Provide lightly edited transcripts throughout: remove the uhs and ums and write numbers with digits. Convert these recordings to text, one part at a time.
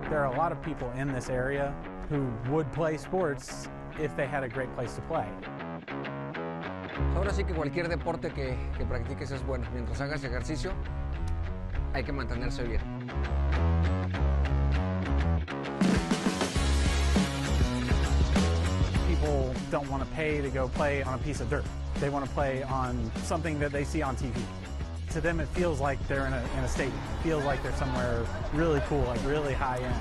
There are a lot of people in this area who would play sports if they had a great place to play. Ahora sí que cualquier deporte que practiques es bueno. Mientras hagas ejercicio, hay que mantenerse bien. People don't want to pay to go play on a piece of dirt. They want to play on something that they see on TV. To them, it feels like they're in a stadium. It feels like they're somewhere really cool, like really high end.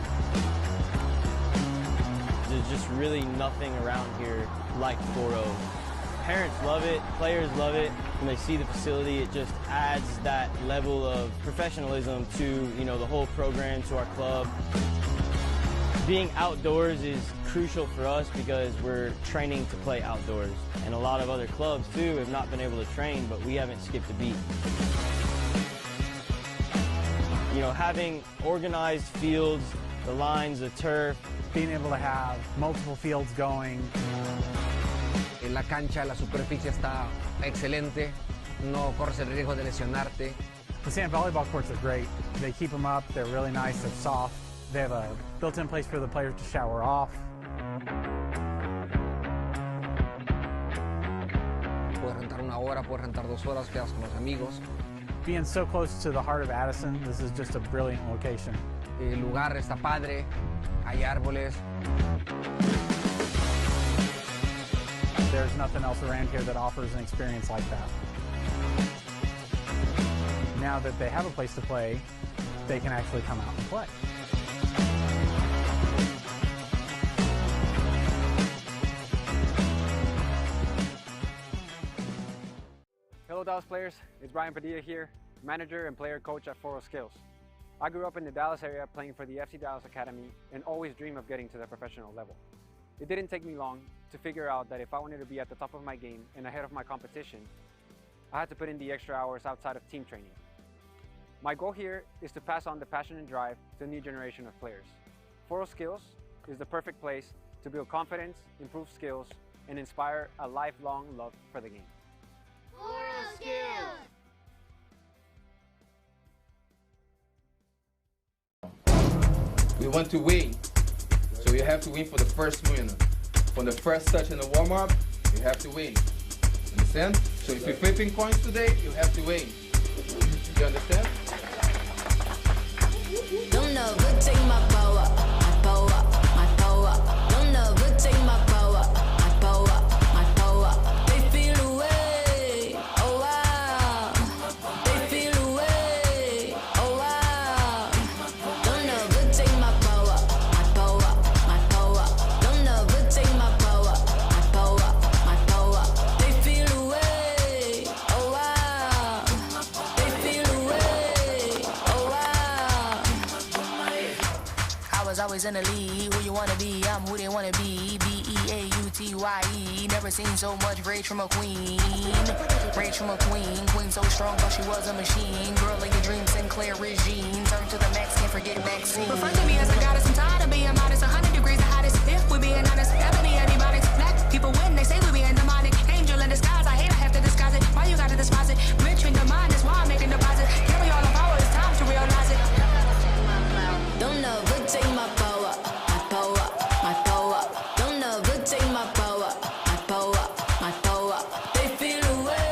There's just really nothing around here like Foro. Parents love it, players love it. When they see the facility, it just adds that level of professionalism to, you know, the whole program, to our club. Being outdoors is crucial for us because we're training to play outdoors. And a lot of other clubs, too, have not been able to train, but we haven't skipped a beat. You know, having organized fields, the lines, the turf. Being able to have multiple fields going. En la cancha, la superficie está excelente. No corres el riesgo de lesionarte. The sand volleyball courts are great. They keep them up. They're really nice. They're soft. They have a built-in place for the players to shower off. Puedes rentar una hora, puedes rentar 2 horas, quedas con los amigos. Being so close to the heart of Addison, this is just a brilliant location. El lugar está padre, hay árboles. There's nothing else around here that offers an experience like that. Now that they have a place to play, they can actually come out and play. Hello Dallas players, it's Brian Padilla here, manager and player coach at Foro Skills. I grew up in the Dallas area playing for the FC Dallas Academy and always dreamed of getting to the professional level. It didn't take me long to figure out that if I wanted to be at the top of my game and ahead of my competition, I had to put in the extra hours outside of team training. My goal here is to pass on the passion and drive to a new generation of players. Foro Skills is the perfect place to build confidence, improve skills, and inspire a lifelong love for the game. Foro Skills! We want to win, so you have to win for the first minute. From the first touch in the warm-up, you have to win. Understand? So if you're flipping coins today, you have to win. You understand? Don't know, good take my power, my power, my power. Don't know, good take my power, my power, my power. They feel away, oh wow. They feel away, oh wow. Don't know, good take my power, my power, my power. Don't know, good take my power, my power, my power. They feel away, oh wow. They feel away, oh wow. I was always in the league. Who you wanna be? I'm who they wanna be. B-E-A-U-T-Y-E. Never seen so much rage from a queen. Rage from a queen. Queen so strong, thought she was a machine. Girl of your dreams, Sinclair regime. Turn to the max, can't forget vaccine. Refer to me as a goddess. I'm tired of being modest. 100 degrees the hottest. If we're being honest, never be antibiotics. Black people win, they say we being demonic. Angel in disguise, I hate I have to disguise it. Why you gotta despise it? Rich in the mind is why I'm making deposit. Carry all the power, it's time to realize it. Don't know, good take my power, my power, my power. Don't know, good take my power, my power, my power. They feel away.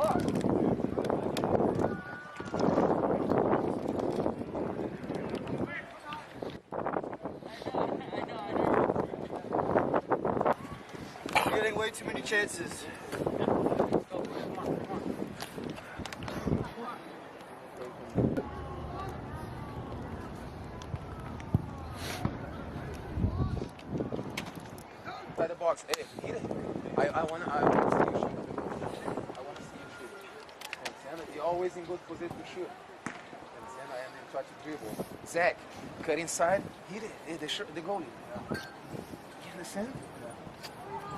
Getting way too many chances. Inside the box. Hey, hit it. I wanna see you shoot. I wanna see you shoot. Understand? You're always in good position to shoot. Understand? And then try to dribble. Zach, cut inside, hit it. Hey, the goalie. You understand?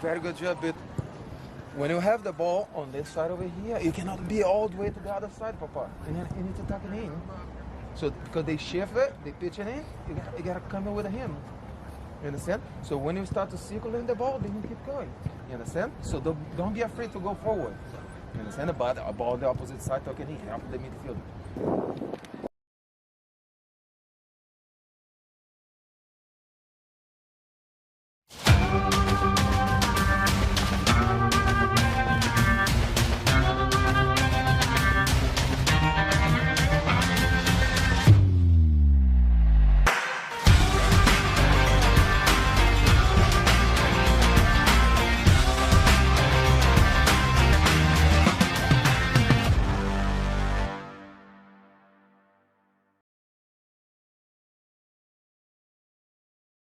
Very good job, but when you have the ball on this side over here, you cannot be all the way to the other side, Papa. And then you need to tuck it in. So because they shift it, they pitch it in, you gotta come in with a him. You understand? So when you start to circle in the ball, then you keep going. You understand? So don't be afraid to go forward. You understand? But about the opposite side, tuck it in, help the midfield.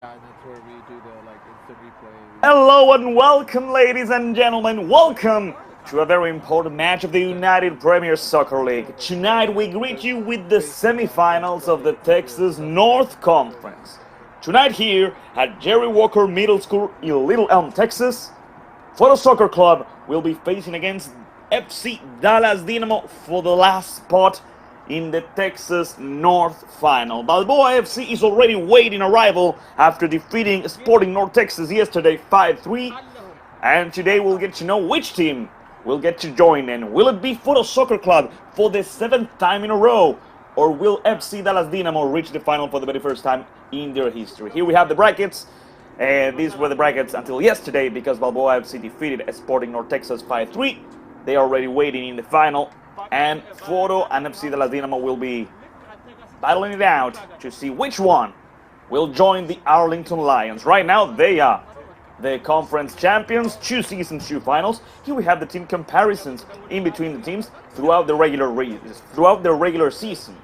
That's where we do the instant replay. Hello and welcome, ladies and gentlemen. Welcome to a very important match of the United Premier Soccer League. Tonight we greet you with the semifinals of the Texas North Conference. Tonight here at Jerry Walker Middle School in Little Elm, Texas, Foro Soccer Club will be facing against FC Dallas Dynamo for the last spot in the Texas North Final. Balboa FC is already waiting arrival after defeating Sporting North Texas yesterday 5-3. And today we'll get to know which team will get to join in. Will it be Foro Soccer Club for the 7th time in a row? Or will FC Dallas Dynamo reach the final for the very first time in their history? Here we have the brackets. These were the brackets until yesterday because Balboa FC defeated Sporting North Texas 5-3. They are already waiting in the final. And Foro and FC Dallas Dynamo will be battling it out to see which one will join the Arlington Lions. Right now, they are the conference champions, 2 seasons, 2 finals. Here we have the team comparisons in between the teams throughout the regular season.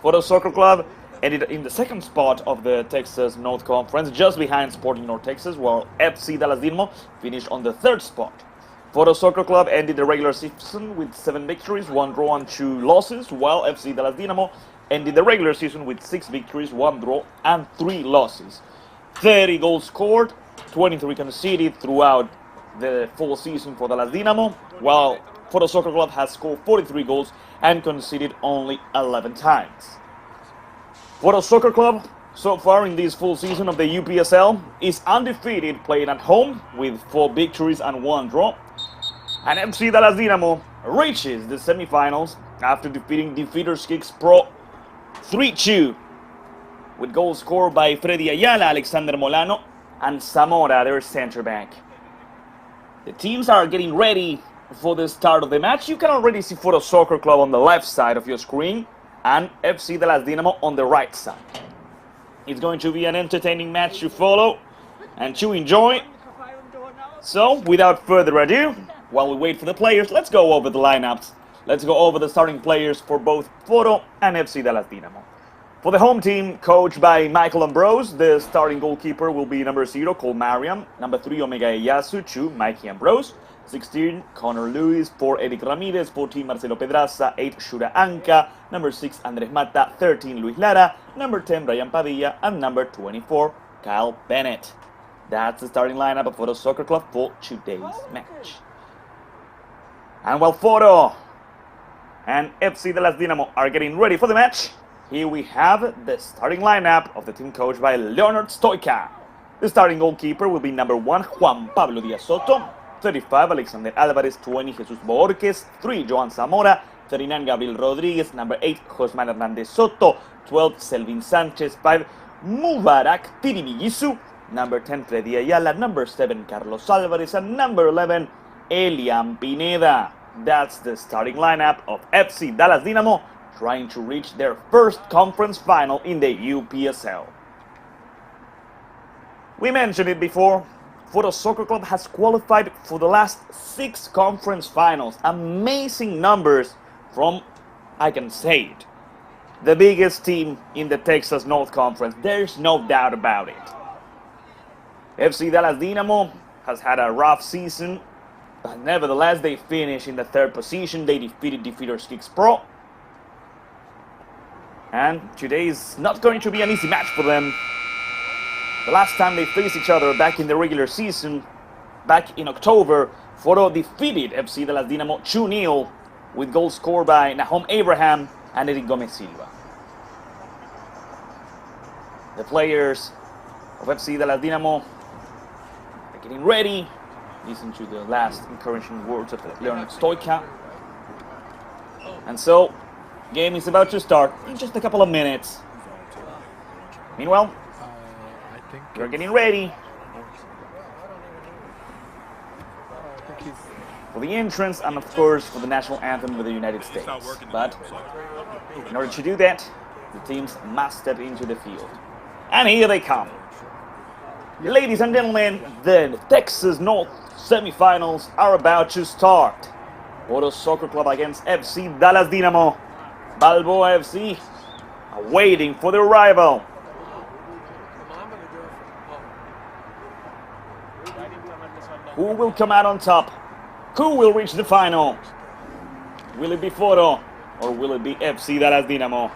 Foro Soccer Club ended in the 2nd spot of the Texas North Conference, just behind Sporting North Texas, while FC Dallas Dynamo finished on the 3rd spot. Foro Soccer Club ended the regular season with 7 victories, 1 draw and 2 losses, while FC Dallas Dynamo ended the regular season with 6 victories, 1 draw and 3 losses. 30 goals scored, 23 conceded throughout the full season for Dallas Dynamo, while Foro Soccer Club has scored 43 goals and conceded only 11 times. Foro Soccer Club, so far in this full season of the UPSL, is undefeated playing at home with 4 victories and 1 draw. And FC Dallas Dynamo reaches the semifinals after defeating Defeaters Kicks Pro 3-2 with goals scored by Freddy Ayala, Alexander Molano, and Zamora, their center back. The teams are getting ready for the start of the match. You can already see Foro Soccer Club on the left side of your screen and FC Dallas Dynamo on the right side. It's going to be an entertaining match to follow and to enjoy. So, without further ado, while we wait for the players, let's go over the lineups. Let's go over the starting players for both Foro and FC Dallas Dynamo. For the home team, coached by Michael Ambrose, the starting goalkeeper will be number 0, Cole Mariam, number 3, Omega Eyasu, 2, Mikey Ambrose, 16, Connor Lewis, 4, Eric Ramirez, 14, Marcelo Pedraza, 8, Shura Anca, number 6, Andres Mata, 13, Luis Lara, number 10, Brian Padilla, and number 24, Kyle Bennett. That's the starting lineup of Foro Soccer Club for today's match. And while Foro and FC Dallas Dynamo are getting ready for the match, here we have the starting lineup of the team coached by Leonard Stoica. The starting goalkeeper will be number 1, Juan Pablo Diaz Soto, 35, Alexander Alvarez, 20, Jesus Borges, 3, Joan Zamora, 39, Gabriel Rodriguez, number 8, Josman Hernandez Soto, 12, Selvin Sanchez, 5, Mubarak Tiribigisu, number 10, Freddy Ayala, number 7, Carlos Alvarez, and number 11, Elian Pineda. That's the starting lineup of FC Dallas Dynamo, trying to reach their first conference final in the UPSL. We mentioned it before, Foro Soccer Club has qualified for the last 6 conference finals. Amazing numbers from, I can say it, the biggest team in the Texas North Conference. There's no doubt about it. FC Dallas Dynamo has had a rough season, but nevertheless they finished in the 3rd position. They defeated Defeaters Kicks Pro. And today is not going to be an easy match for them. The last time they faced each other back in the regular season, back in October, Foro defeated FC Dallas Dynamo 2-0 with goals scored by Nahom Abraham and Eric Gomez Silva. The players of FC Dallas Dynamo are getting ready. Listen to the last encouraging words of Leonard Stoica. And so, game is about to start in just a couple of minutes. Meanwhile, we're getting ready for the entrance and of course for the national anthem of the United States. But in order to do that, the teams must step into the field. And here they come. Ladies and gentlemen, the Texas North semifinals are about to start. Foro Soccer Club against FC Dallas Dynamo. Balboa FC are waiting for their rival. Who will come out on top? Who will reach the final? Will it be Foro or will it be FC Dallas Dynamo?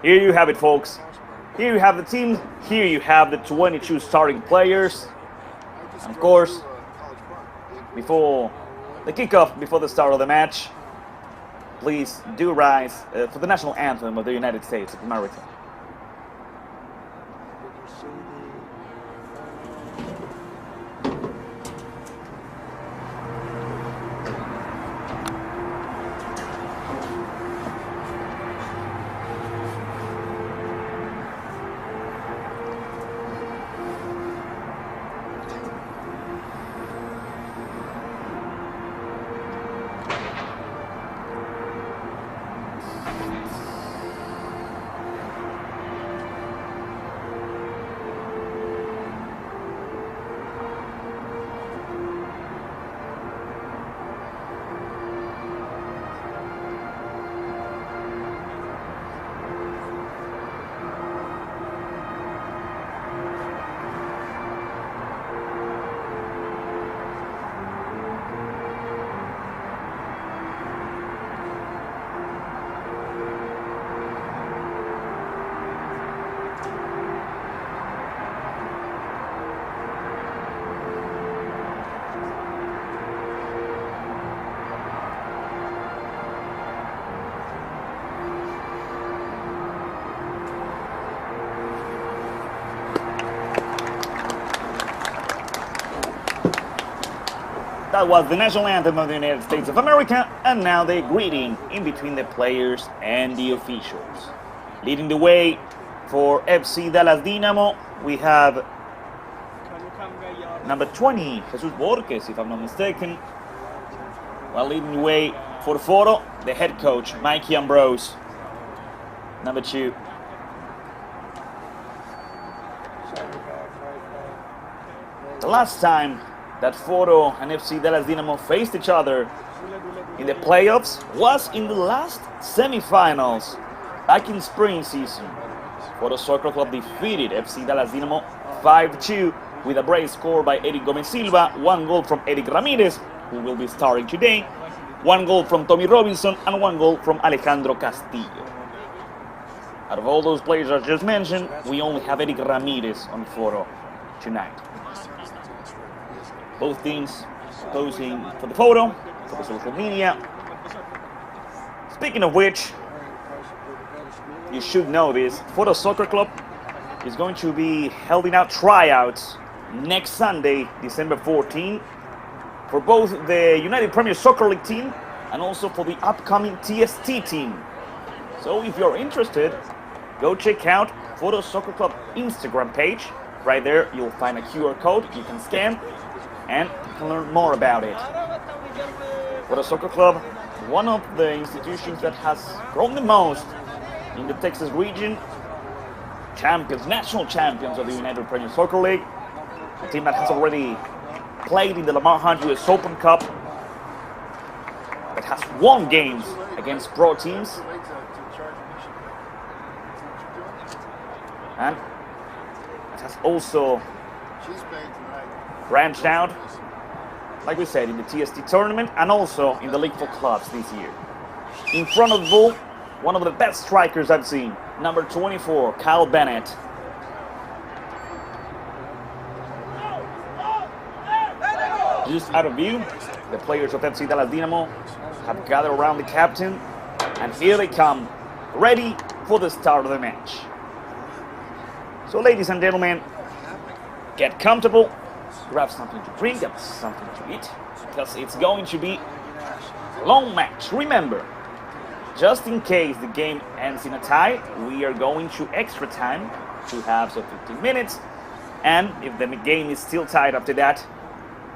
Here you have it, folks. Here you have the team. Here you have the 22 starting players. And of course, before the kickoff, before the start of the match, please do rise for the national anthem of the United States of America. That was the national anthem of the United States of America, and now they're greeting in between the players and the officials. Leading the way for FC Dallas Dynamo, we have number 20, Jesus Borges, if I'm not mistaken. While leading the way for Foro, the head coach, Mikey Ambrose. Number 2. The last time that Foro and FC Dallas Dynamo faced each other in the playoffs was in the last semifinals back in spring season. Foro Soccer Club defeated FC Dallas Dynamo 5-2 with a brace score by Eric Gomez Silva, 1 goal from Eric Ramirez, who will be starting today, 1 goal from Tommy Robinson, and 1 goal from Alejandro Castillo. Out of all those players I just mentioned, we only have Eric Ramirez on Foro tonight. Both teams posing for the photo, for the social media. Speaking of which, you should know this, Foro Soccer Club is going to be holding out tryouts next Sunday, December 14, for both the United Premier Soccer League team and also for the upcoming TST team. So if you're interested, go check out Foro Soccer Club Instagram page. Right there, you'll find a QR code you can scan, and you can learn more about it. Foro Soccer Club, one of the institutions that has grown the most in the Texas region, champions, national champions of the United Premier Soccer League, a team that has already played in the Lamar Hunt US Open Cup, that has won games against pro teams, and it has also branched out, like we said, in the TST tournament and also in the League for Clubs this year. In front of the ball, one of the best strikers I've seen, number 24, Kyle Bennett. Just out of view, the players of FC Dallas Dynamo have gathered around the captain, and here they come, ready for the start of the match. So ladies and gentlemen, get comfortable, grab something to drink, grab something to eat, because it's going to be a long match. Remember, just in case the game ends in a tie, we are going to extra time, 2 halves of 15 minutes, and if the game is still tied after that,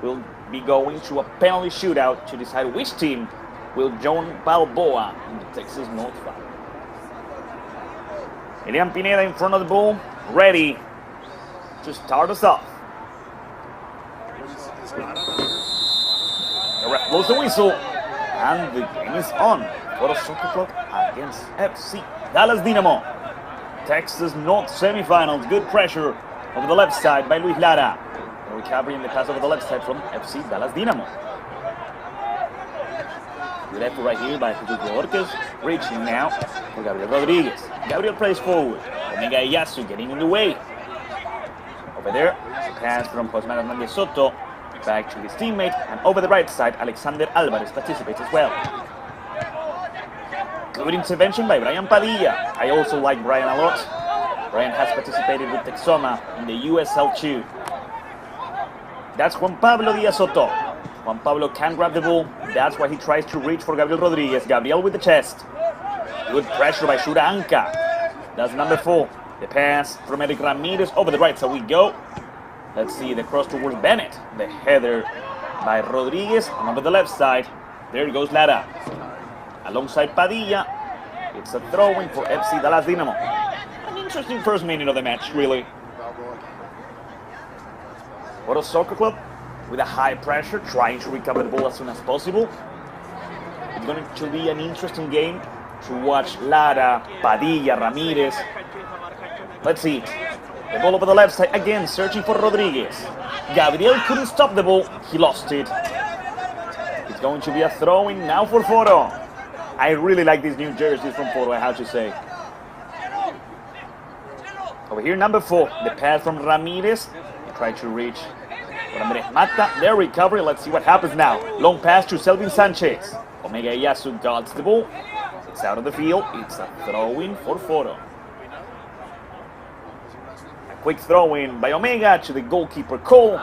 we'll be going to a penalty shootout to decide which team will join Balboa in the Texas North Final. Elian Pineda in front of the ball, ready to start us off. The ref blows the whistle, and the game is on. Foro Soccer Club against FC Dallas Dynamo. Texas North semifinals. Good pressure over the left side by Luis Lara. The recovery in the pass over the left side from FC Dallas Dynamo. Good effort right here by Jesus Borges. Reaching now for Gabriel Rodriguez. Gabriel plays forward. Omega Iyasu getting in the way. Over there, pass from José Hernandez Soto. Back to his teammate, and over the right side, Alexander Alvarez participates as well. Good intervention by Brian Padilla. I also like Brian a lot. Brian has participated with Texoma in the USL 2. That's Juan Pablo Diaz Soto. Juan Pablo can grab the ball. That's why he tries to reach for Gabriel Rodriguez. Gabriel with the chest. Good pressure by Shura Anka. That's number 4. The pass from Eric Ramirez over the right. So we go. Let's see the cross towards Bennett. The header by Rodriguez. And over the left side, there goes Lara. Alongside Padilla, it's a throw-in for FC Dallas Dynamo. An interesting first minute of the match, really. Foro Soccer Club with a high pressure, trying to recover the ball as soon as possible. It's going to be an interesting game to watch Lara, Padilla, Ramirez. Let's see. The ball over the left side again, searching for Rodriguez. Gabriel couldn't stop the ball, he lost it. It's going to be a throw-in now for Foro. I really like these new jerseys from Foro, I have to say. Over here, number 4, the pass from Ramirez. He tried to reach for Andres Mata. Their recovery, let's see what happens now. Long pass to Selvin Sanchez. Omega Iyasu guards the ball. It's out of the field, it's a throw-in for Foro. Quick throw-in by Omega to the goalkeeper Cole.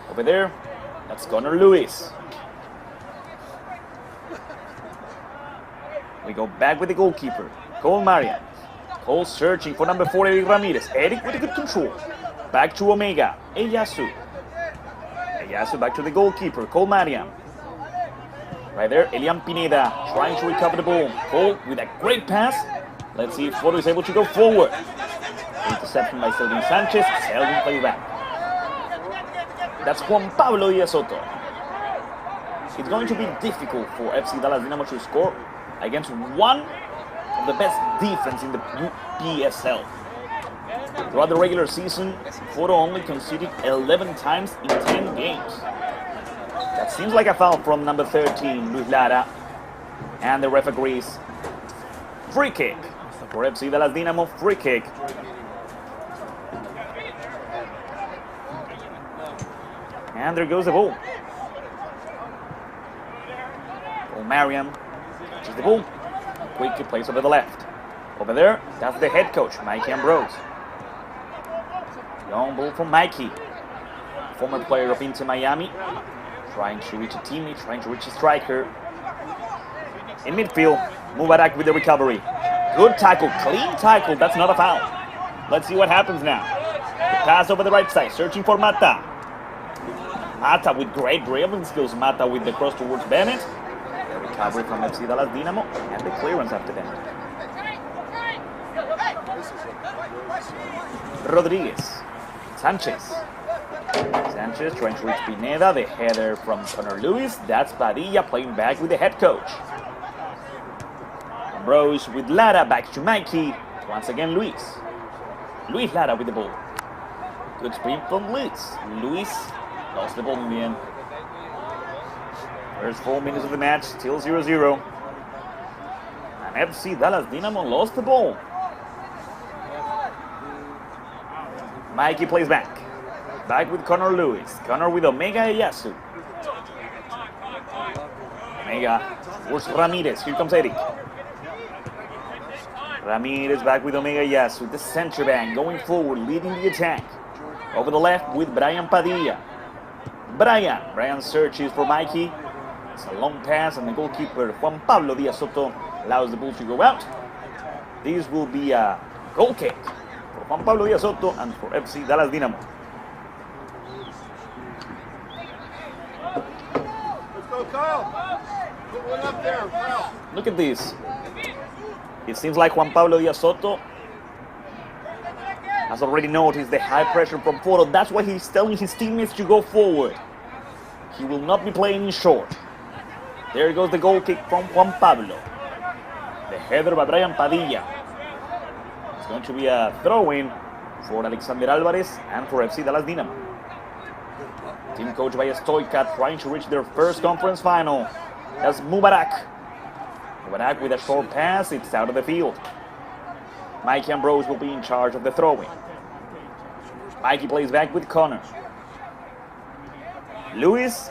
Over there, that's Connor Lewis. We go back with the goalkeeper, Cole Marian. Cole searching for number 4, Eric Ramirez. Eric with a good control. Back to Omega, Iyasu. Iyasu back to the goalkeeper, Cole Marian. Right there, Elian Pineda trying to recover the ball. Cole with a great pass. Let's see if Foro is able to go forward. Interception by Selvin Sanchez. Selvin plays back. That's Juan Pablo Diaz Soto. It's going to be difficult for FC Dallas Dynamo to score against one of the best defense in the UPSL. Throughout the regular season, Foro only conceded 11 times in 10 games. That seems like a foul from number 13, Luis Lara. And the ref agrees. Free kick for FC Dallas Dynamo, free kick. And there goes the ball. Mariam catches the ball. Quickly plays over the left. Over there, that's the head coach, Mikey Ambrose. Long ball from Mikey. Former player of Inter Miami. Trying to reach a teammate, trying to reach a striker. In midfield, Mubarak with the recovery. Good tackle, clean tackle, that's not a foul. Let's see what happens now. The pass over the right side, searching for Mata. Mata with great dribbling skills. Mata with the cross towards Bennett. The recovery from FC Dallas Dynamo and the clearance after that. Rodriguez. Sanchez. Sanchez trying to reach Pineda. The header from Connor Lewis. That's Padilla playing back with the head coach. Ambrose with Lara. Back to Mikey. Once again, Luis. Luis Lara with the ball. Good sprint from Luis. Luis lost the ball in the end. First 4 minutes of the match, still 0-0. And FC Dallas Dynamo lost the ball. Mikey plays back. Back with Connor Lewis. Connor with Omega Eyasu. Omega towards Ramirez. Here comes Eric. Ramirez back with Omega Eyasu. The center back going forward, leading the attack. Over the left with Brian Padilla. Brian searches for Mikey. It's a long pass and the goalkeeper Juan Pablo Diaz Soto allows the ball to go out. This will be a goal kick for Juan Pablo Diaz Soto and for FC Dallas Dynamo. Let's go, Kyle. Put one up there, Kyle. Look at this. It seems like Juan Pablo Diaz Soto has already noticed the high pressure from Foro. That's why he's telling his teammates to go forward. He will not be playing in short. There goes the goal kick from Juan Pablo. The header by Brian Padilla. It's going to be a throw-in for Alexander Alvarez and for FC Dallas Dynamo. Team coached by Stoica trying to reach their first conference final. That's Mubarak. Mubarak with a short pass, it's out of the field. Mikey Ambrose will be in charge of the throwing. Mikey plays back with Connor. Luis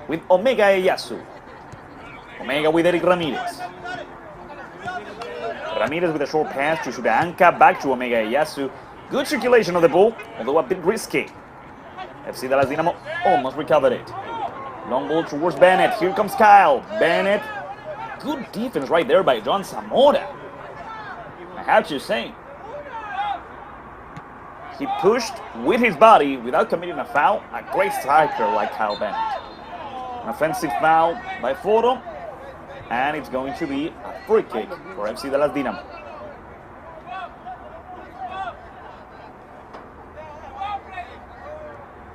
with Omega Eyasu. Omega with Eric Ramirez. Ramirez with a short pass to Shudanka, back to Omega Eyasu. Good circulation of the ball, although a bit risky. FC Dallas Dynamo almost recovered it. Long ball towards Bennett. Here comes Kyle. Bennett. Good defense right there by John Zamora. I have to say. He pushed with his body without committing a foul. A great striker like Kyle Bennett. An offensive foul by Foro. And it's going to be a free kick for FC Dallas Dynamo.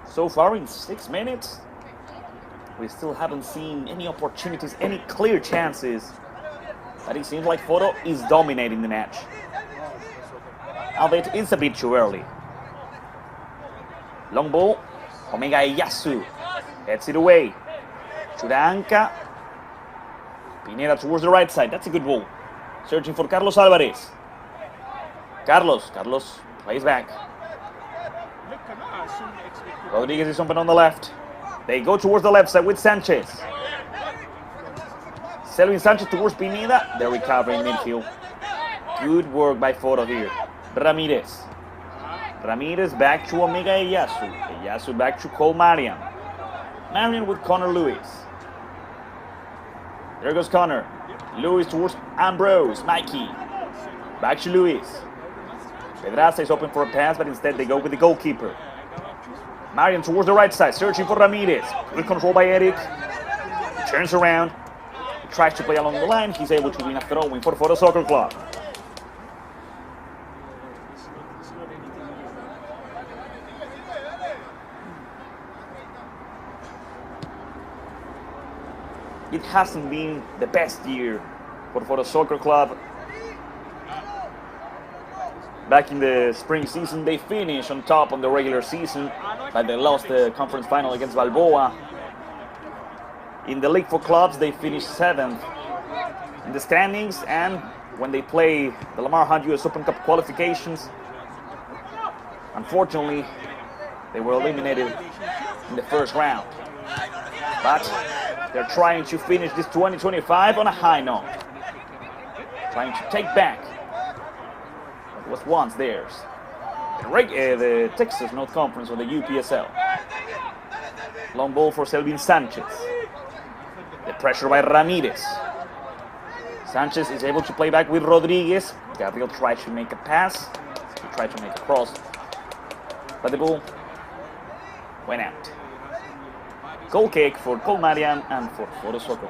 So far in 6 minutes, we still haven't seen any opportunities, any clear chances. But it seems like Foro is dominating the match. Albeit it's a bit too early. Long ball, Omega Eyasu heads it away. Churanka. Pineda towards the right side, that's a good ball. Searching for Carlos Alvarez. Carlos plays back. Rodriguez is open on the left. They go towards the left side with Sanchez. Selvin Sanchez towards Pineda. They're recovering midfield. Good work by Foro here. Ramirez. Ramirez back to Omega Eyasu. Eyasu back to Cole Marian. Marian with Connor Lewis. There goes Connor. Lewis towards Ambrose. Mikey. Back to Lewis. Pedraza is open for a pass, but instead they go with the goalkeeper. Marian towards the right side, searching for Ramirez. Good control by Eric. Turns around. He tries to play along the line. He's able to win a throw-in for Foro Soccer Club. It hasn't been the best year for Foro Soccer Club. Back in the spring season, they finished on top on the regular season, but they lost the conference final against Balboa. In the league for clubs, they finished 7th in the standings, and when they play the Lamar Hunt US Open Cup qualifications, unfortunately, they were eliminated in the first round. But they're trying to finish this 2025 on a high note, trying to take back was once theirs. The Texas North Conference or the UPSL. Long ball for Selvin Sanchez. The pressure by Ramirez. Sanchez is able to play back with Rodriguez. Gabriel tried to make a pass. He tried to make a cross. But the ball went out. Goal kick for Colmarian and for Foro Soccer.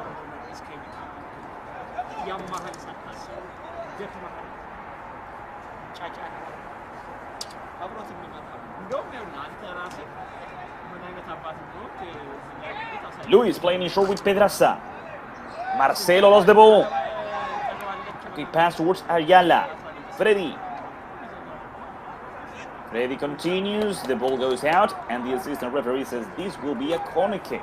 Luis playing in short with Pedraza. Marcelo lost the ball. Okay, pass towards Ayala. Freddy continues, the ball goes out, and the assistant referee says this will be a corner kick.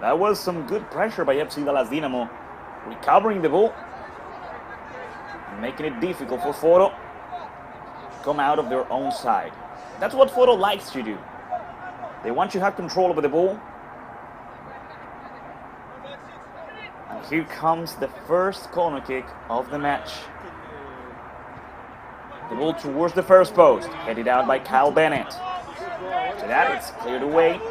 That was some good pressure by FC Dallas Dynamo, recovering the ball, making it difficult for Foro to come out of their own side. That's what Foro likes to do. They want you to have control over the ball. And here comes the first corner kick of the match. The ball towards the first post, headed out by Kyle Bennett. After that, it's cleared away.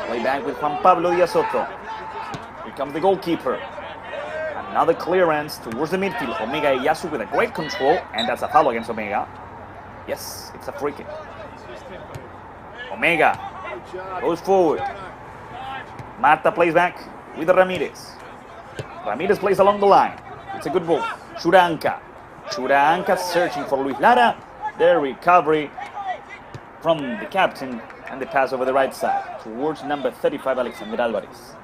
Play back with Juan Pablo Diaz Soto. Here comes the goalkeeper. Another clearance towards the midfield. Omega Iyasu with a great control, and that's a foul against Omega. Yes, it's a free kick. Omega goes forward. Marta plays back with Ramirez. Ramirez plays along the line. It's a good ball. Churanca searching for Luis Lara. The recovery from the captain and the pass over the right side towards number 35, Alexander Alvarez.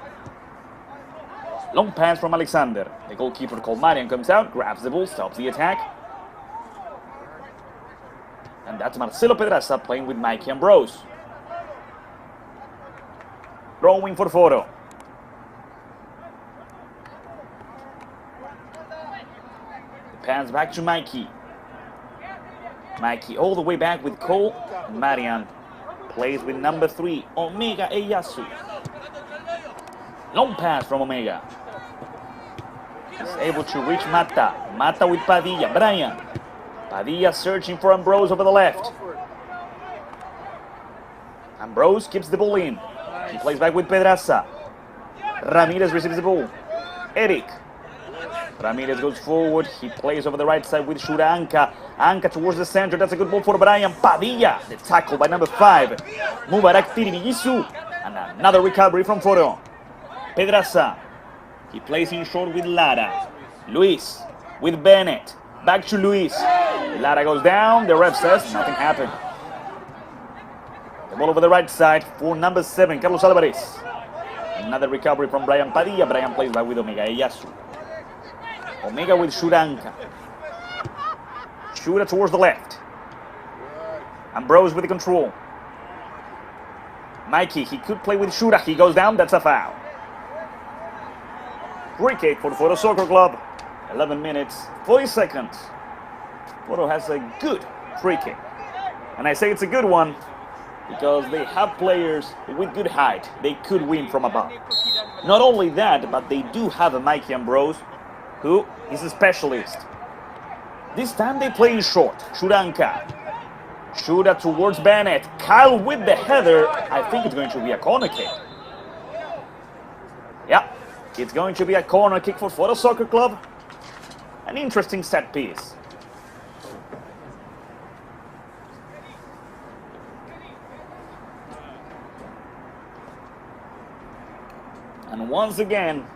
Long pass from Alexander. The goalkeeper Colmarian comes out, grabs the ball, stops the attack. And that's Marcelo Pedraza playing with Mikey Ambrose. Throwing for Foro. Pass back to Mikey. Mikey all the way back with Cole. Marian plays with number 3, Omega Iyasu. Long pass from Omega. He's able to reach Mata. Mata with Padilla. Brian. Padilla searching for Ambrose over the left. Ambrose keeps the ball in. He plays back with Pedraza. Ramirez receives the ball. Eric. Ramirez goes forward. He plays over the right side with Shura Anka. Anka towards the center. That's a good ball for Brian. Padilla. The tackle by number 5. Mubarak Tirimiyisu. And another recovery from Foro. Pedraza. He plays in short with Lara. Luis with Bennett. Back to Luis. Lara goes down. The ref says nothing happened. The ball over the right side for number 7, Carlos Alvarez. Another recovery from Brian Padilla. Brian plays back with Omega Iyasu. Omega with Shuranka. Shura towards the left. Ambrose with the control. Mikey, he could play with Shura. He goes down. That's a foul. Free kick for Foro Soccer Club. 11 minutes, 40 seconds. Foro has a good free kick. And I say it's a good one because they have players with good height. They could win from above. Not only that, but they do have a Mikey Ambrose, who is a specialist. This time they play in short. Shuranka. Shura towards Bennett. Kyle with the header. I think it's going to be a corner kick. Yeah, it's going to be a corner kick for Foro Soccer Club. An interesting set piece. And once again,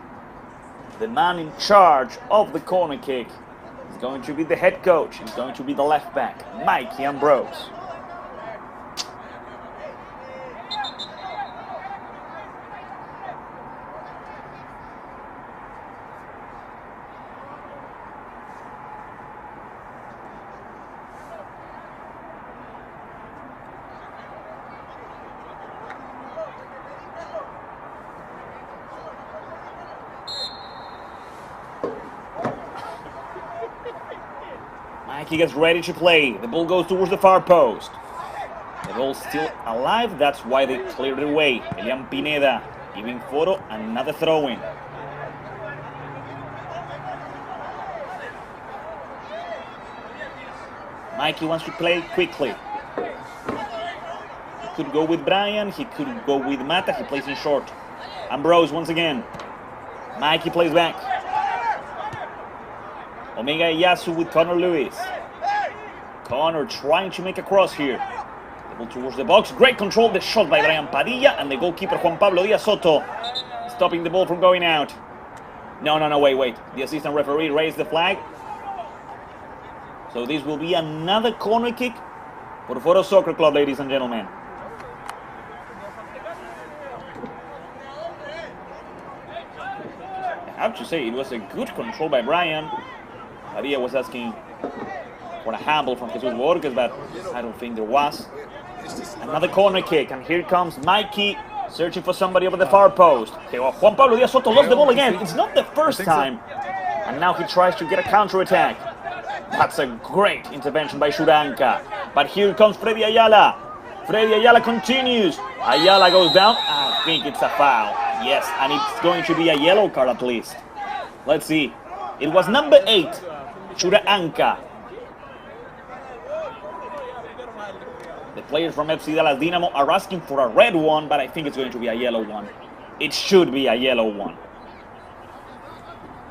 the man in charge of the corner kick is going to be the head coach. He's going to be the left back, Mikey Ambrose. Mikey gets ready to play. The ball goes towards the far post. The ball's still alive. That's why they cleared it away. Elian Pineda giving Foro another throw-in. Mikey wants to play quickly. He could go with Brian. He could go with Mata. He plays in short. Ambrose once again. Mikey plays back. Omega Iyasu with Connor Lewis. Connor trying to make a cross here. The ball towards the box. Great control. The shot by Brian Padilla. And the goalkeeper, Juan Pablo Díaz Soto, stopping the ball from going out. No, wait. The assistant referee raised the flag. So this will be another corner kick for the Foro Soccer Club, ladies and gentlemen. I have to say, it was a good control by Brian. Padilla was asking for a handle from Jesus Borges, but I don't think there was. Another corner kick, and here comes Mikey searching for somebody over the far post. Okay, well, Juan Pablo Díaz Soto lost the ball again. It's not the first time. And now he tries to get a counter-attack. That's a great intervention by Shuranka. But here comes Freddy Ayala. Freddy Ayala continues. Ayala goes down. I think it's a foul. Yes, and it's going to be a yellow card at least. Let's see. It was number 8, Shuranka. The players from FC Dallas Dynamo are asking for a red one, but I think it's going to be a yellow one. It should be a yellow one.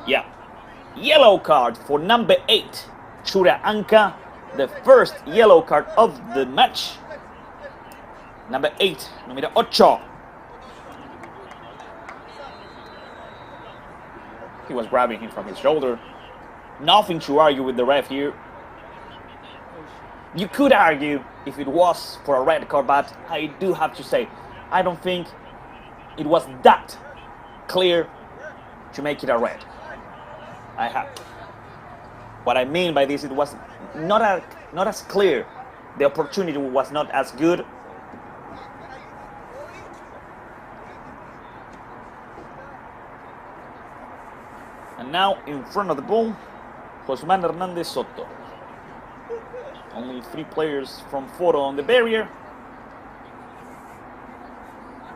Yeah. Yellow card for number 8, Shuranka. The first yellow card of the match. Number 8, número 8. He was grabbing him from his shoulder. Nothing to argue with the ref here. You could argue if it was for a red card, but I do have to say, I don't think it was that clear to make it a red. What I mean by this, it was not as clear. The opportunity was not as good. And now in front of the ball, Josman Hernandez Soto. Only 3 players from Foro on the barrier.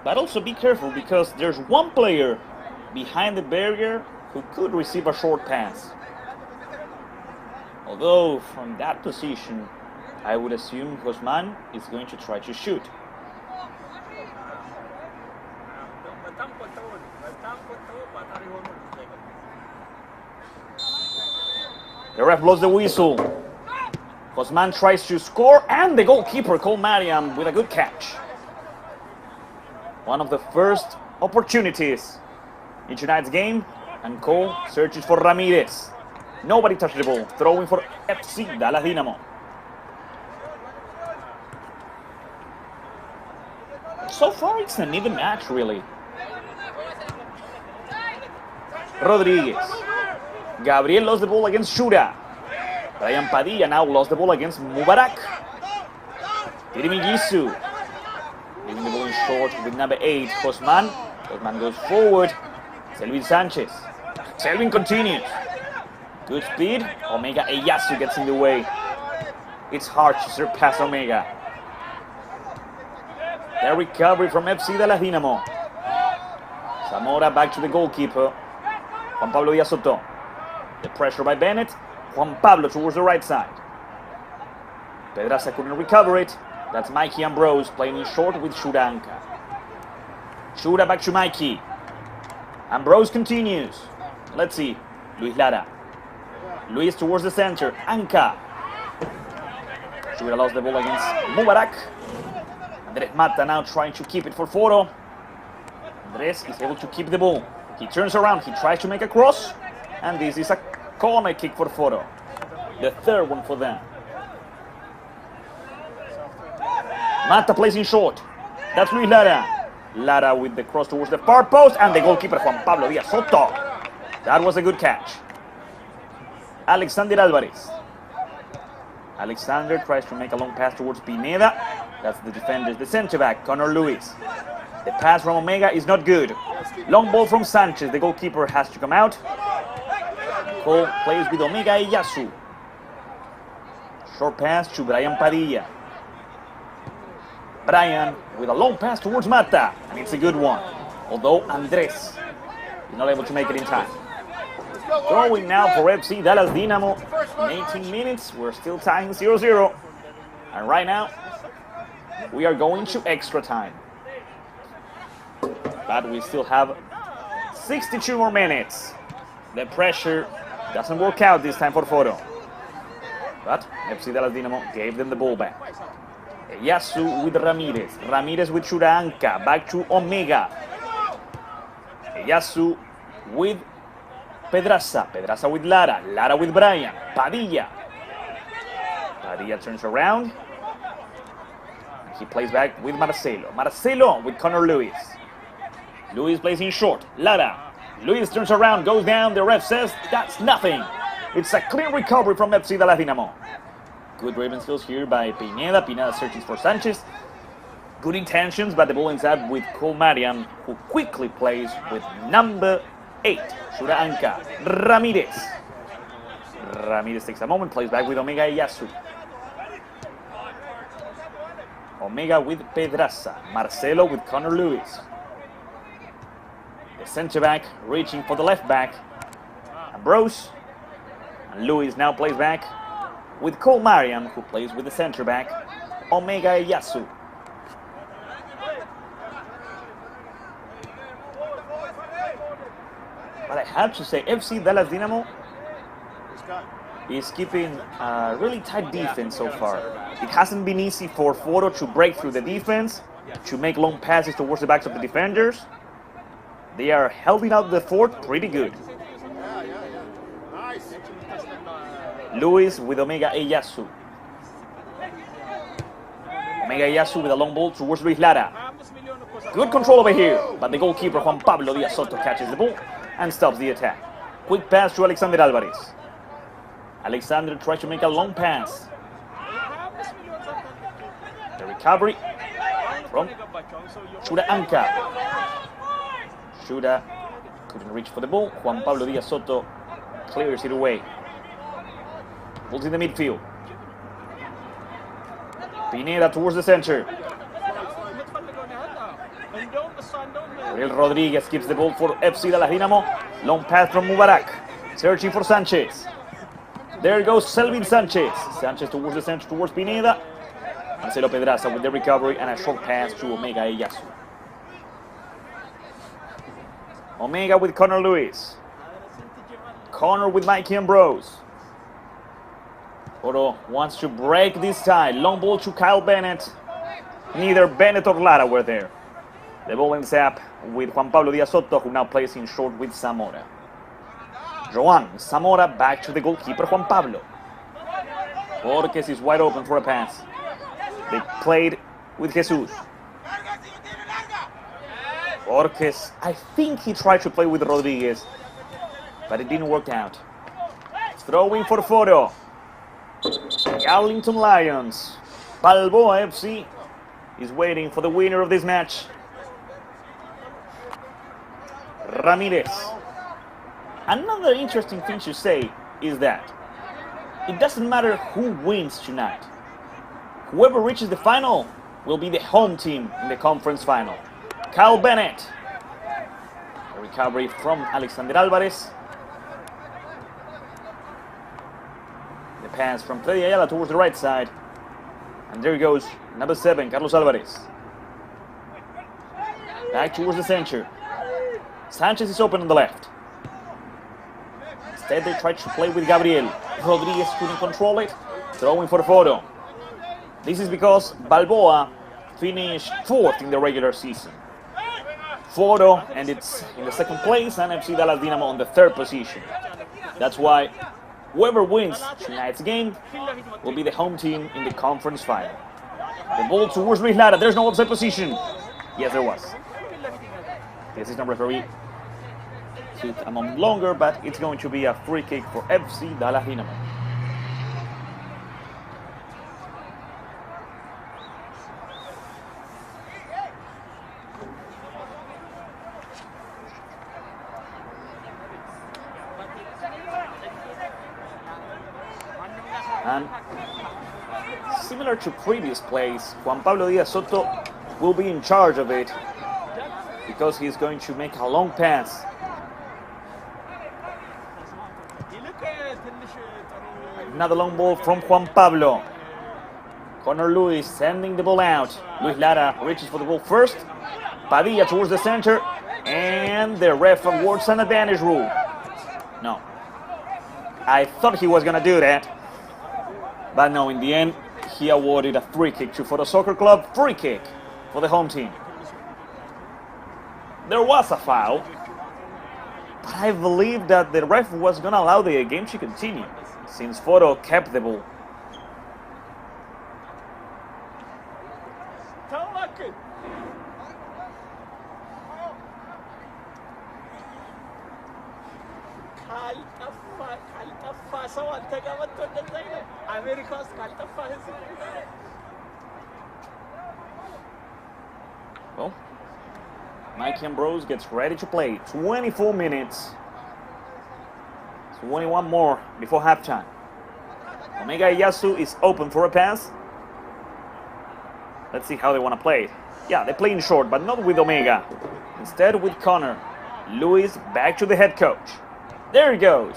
But also be careful, because there's 1 player behind the barrier who could receive a short pass. Although from that position, I would assume Josman is going to try to shoot. The ref blows the whistle. Josman tries to score, and the goalkeeper, Cole Mariam, with a good catch. One of the first opportunities in tonight's game, and Cole searches for Ramirez. Nobody touched the ball, throwing for FC Dallas Dynamo. So far, it's an even match, really. Rodriguez. Gabriel lost the ball against Shura. Brian Padilla now lost the ball against Mubarak. Tirimigisu. Leaving the ball in short with number 8, Josman. Josman goes forward. Selvin Sanchez. Selvin continues. Good speed. Omega Eyasu gets in the way. It's hard to surpass Omega. The recovery from FC Dallas Dynamo. Zamora back to the goalkeeper. Juan Pablo Díaz Soto. The pressure by Bennett. Juan Pablo towards the right side. Pedraza couldn't recover it. That's Mikey Ambrose playing in short with Shuranka. Shura back to Mikey. Ambrose continues. Let's see. Luis Lara. Luis towards the center. Anka. Shura lost the ball against Mubarak. Andres Mata now trying to keep it for Foro. Andres is able to keep the ball. He turns around. He tries to make a cross. And this is a corner kick for Foro. The third one for them. Mata plays in short. That's Luis Lara. Lara with the cross towards the far post. And the goalkeeper, Juan Pablo Díaz Soto. That was a good catch. Alexander Alvarez. Alexander tries to make a long pass towards Pineda. That's the defender, the center back, Connor Lewis. The pass from Omega is not good. Long ball from Sanchez. The goalkeeper has to come out. Cole plays with Omega Eyasu. Short pass to Brian Padilla. Brian with a long pass towards Mata. And it's a good one. Although Andres is not able to make it in time. Throwing now for FC Dallas Dynamo. In 18 minutes, we're still tying 0-0. And right now, we are going to extra time. But we still have 62 more minutes. The pressure doesn't work out this time for Foro. But FC Dallas Dynamo gave them the ball back. Eyasu with Ramirez. Ramirez with Shuraanka. Back to Omega. Eyasu with Pedraza. Pedraza with Lara. Lara with Brian. Padilla. Padilla turns around. He plays back with Marcelo. Marcelo with Connor Lewis. Lewis plays in short. Lara. Lewis turns around, goes down. The ref says that's nothing. It's a clean recovery from FC Dallas Dynamo. Good driven skills here by Pineda. Pineda searching for Sanchez. Good intentions, but the ball ends up with Cole Mariam, who quickly plays with number 8, Shuraanka. Ramirez. Ramirez takes a moment, plays back with Omega Eyasu. Omega with Pedraza. Marcelo with Connor Lewis. The center back reaching for the left back. Ambrose. And Lewis now plays back with Cole Mariam, who plays with the center back, Omega Eyasu. But I have to say, FC Dallas Dynamo is keeping a really tight defense so far. It hasn't been easy for Foro to break through the defense, to make long passes towards the backs of the defenders. They are helping out the fort pretty good. Lewis with Omega Eyasu. Omega Eyasu with a long ball towards Luis Lara. Good control over here, but the goalkeeper Juan Pablo Díaz Soto catches the ball and stops the attack. Quick pass to Alexander Alvarez. Alexander tries to make a long pass. The recovery from Shuraanka. Shura couldn't reach for the ball. Juan Pablo Díaz Soto clears it away. Ball's in the midfield. Pineda towards the center. Gabriel Rodriguez keeps the ball for FC Dallas Dynamo. Long pass from Mubarak. Searching for Sanchez. There goes Selvin Sanchez. Sanchez towards the center, towards Pineda. Marcelo Pedraza with the recovery and a short pass to Omega Eyasu. Omega with Connor Lewis. Connor with Mikey Ambrose. Foro wants to break this tie. Long ball to Kyle Bennett. Neither Bennett or Lara were there. The ball ends up with Juan Pablo Díaz Soto, who now plays in short with Zamora. Joan Zamora back to the goalkeeper Juan Pablo. Borges is wide open for a pass. They played with Jesus. Borges, I think he tried to play with Rodriguez, but it didn't work out. Throwing for Foro. Arlington Lions. Balboa FC is waiting for the winner of this match. Ramirez. Another interesting thing to say is that it doesn't matter who wins tonight. Whoever reaches the final will be the home team in the conference final. Kyle Bennett. A recovery from Alexander Alvarez. The pass from Freddy Ayala towards the right side. And there goes number 7, Carlos Alvarez. Back towards the center. Sanchez is open on the left. Instead, they tried to play with Gabriel. Rodriguez couldn't control it. Throwing for Foro. This is because Balboa finished 4th in the regular season. Foro ended in the 2nd place and FC Dallas Dynamo on the 3rd position. That's why whoever wins tonight's game will be the home team in the conference final. The ball towards Luis Lara. There's no offside position. Yes, there was. The assistant referee took a moment longer, but it's going to be a free kick for FC Dallas Dynamo. And similar to previous plays, Juan Pablo Díaz Soto will be in charge of it because he's going to make a long pass. Another long ball from Juan Pablo. Connor Lewis sending the ball out. Luis Lara reaches for the ball first. Padilla towards the center. And the ref awards an advantage rule. No. I thought he was going to do that. But no, in the end, he awarded a free kick to Foro Soccer Club. Free kick for the home team. There was a foul, but I believe that the ref was going to allow the game to continue since Foro kept the ball. Well, Mike Ambrose gets ready to play. 24 minutes. 21 more before halftime. Omega Iyasu is open for a pass. Let's see how they want to play it. Yeah, they play in short, but not with Omega. Instead with Connor. Luis back to the head coach. There he goes.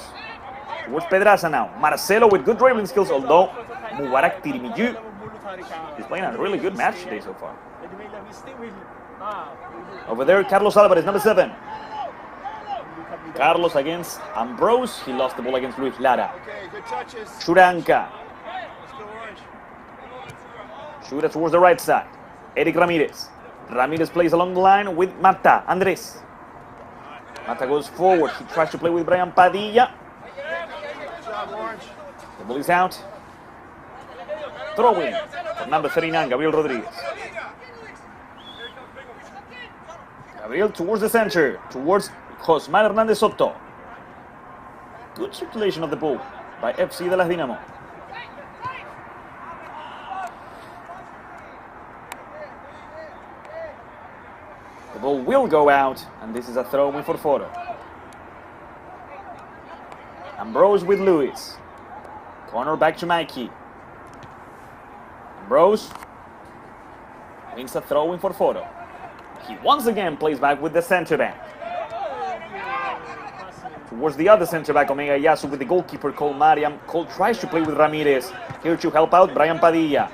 Towards Pedraza now. Marcelo with good dribbling skills, although Mubarak Tirimiyu is playing a really good match today so far. Over there, Carlos Alvarez, number 7. Carlos against Ambrose. He lost the ball against Luis Lara. Churanka. Shooter towards the right side. Eric Ramirez. Ramirez plays along the line with Mata. Andres. Mata goes forward. He tries to play with Brian Padilla. The ball is out. Throw in for number 39, Gabriel Rodriguez. Gabriel towards the center, towards Josmar Hernandez Soto. Good circulation of the ball by FC de las Dynamo. The ball will go out, and this is a throw-in for Foro. Ambrose with Luis. Corner back to Mikey. Ambrose wins a throw-in for Foro. He once again plays back with the center back. Towards the other center back, Omega Iyasu with the goalkeeper Cole Mariam. Cole tries to play with Ramirez. Here to help out Brian Padilla.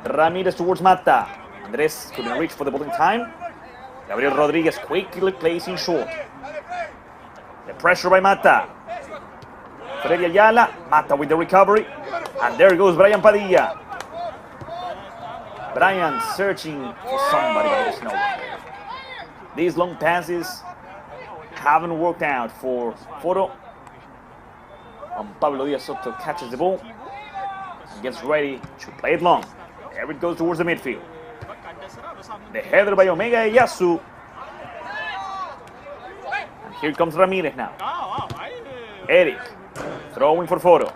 Ramirez towards Mata. Andres couldn't reach for the ball in time. Gabriel Rodriguez quickly plays in short. The pressure by Mata. Freddy Ayala. Mata with the recovery. And there goes Brian Padilla. Brian searching for somebody, but there's no one. These long passes haven't worked out for Foro. Pablo Diaz Soto catches the ball and gets ready to play it long. There it goes towards the midfield. The header by Omega Iyasu. And here comes Ramirez now. Eric throwing for Foro.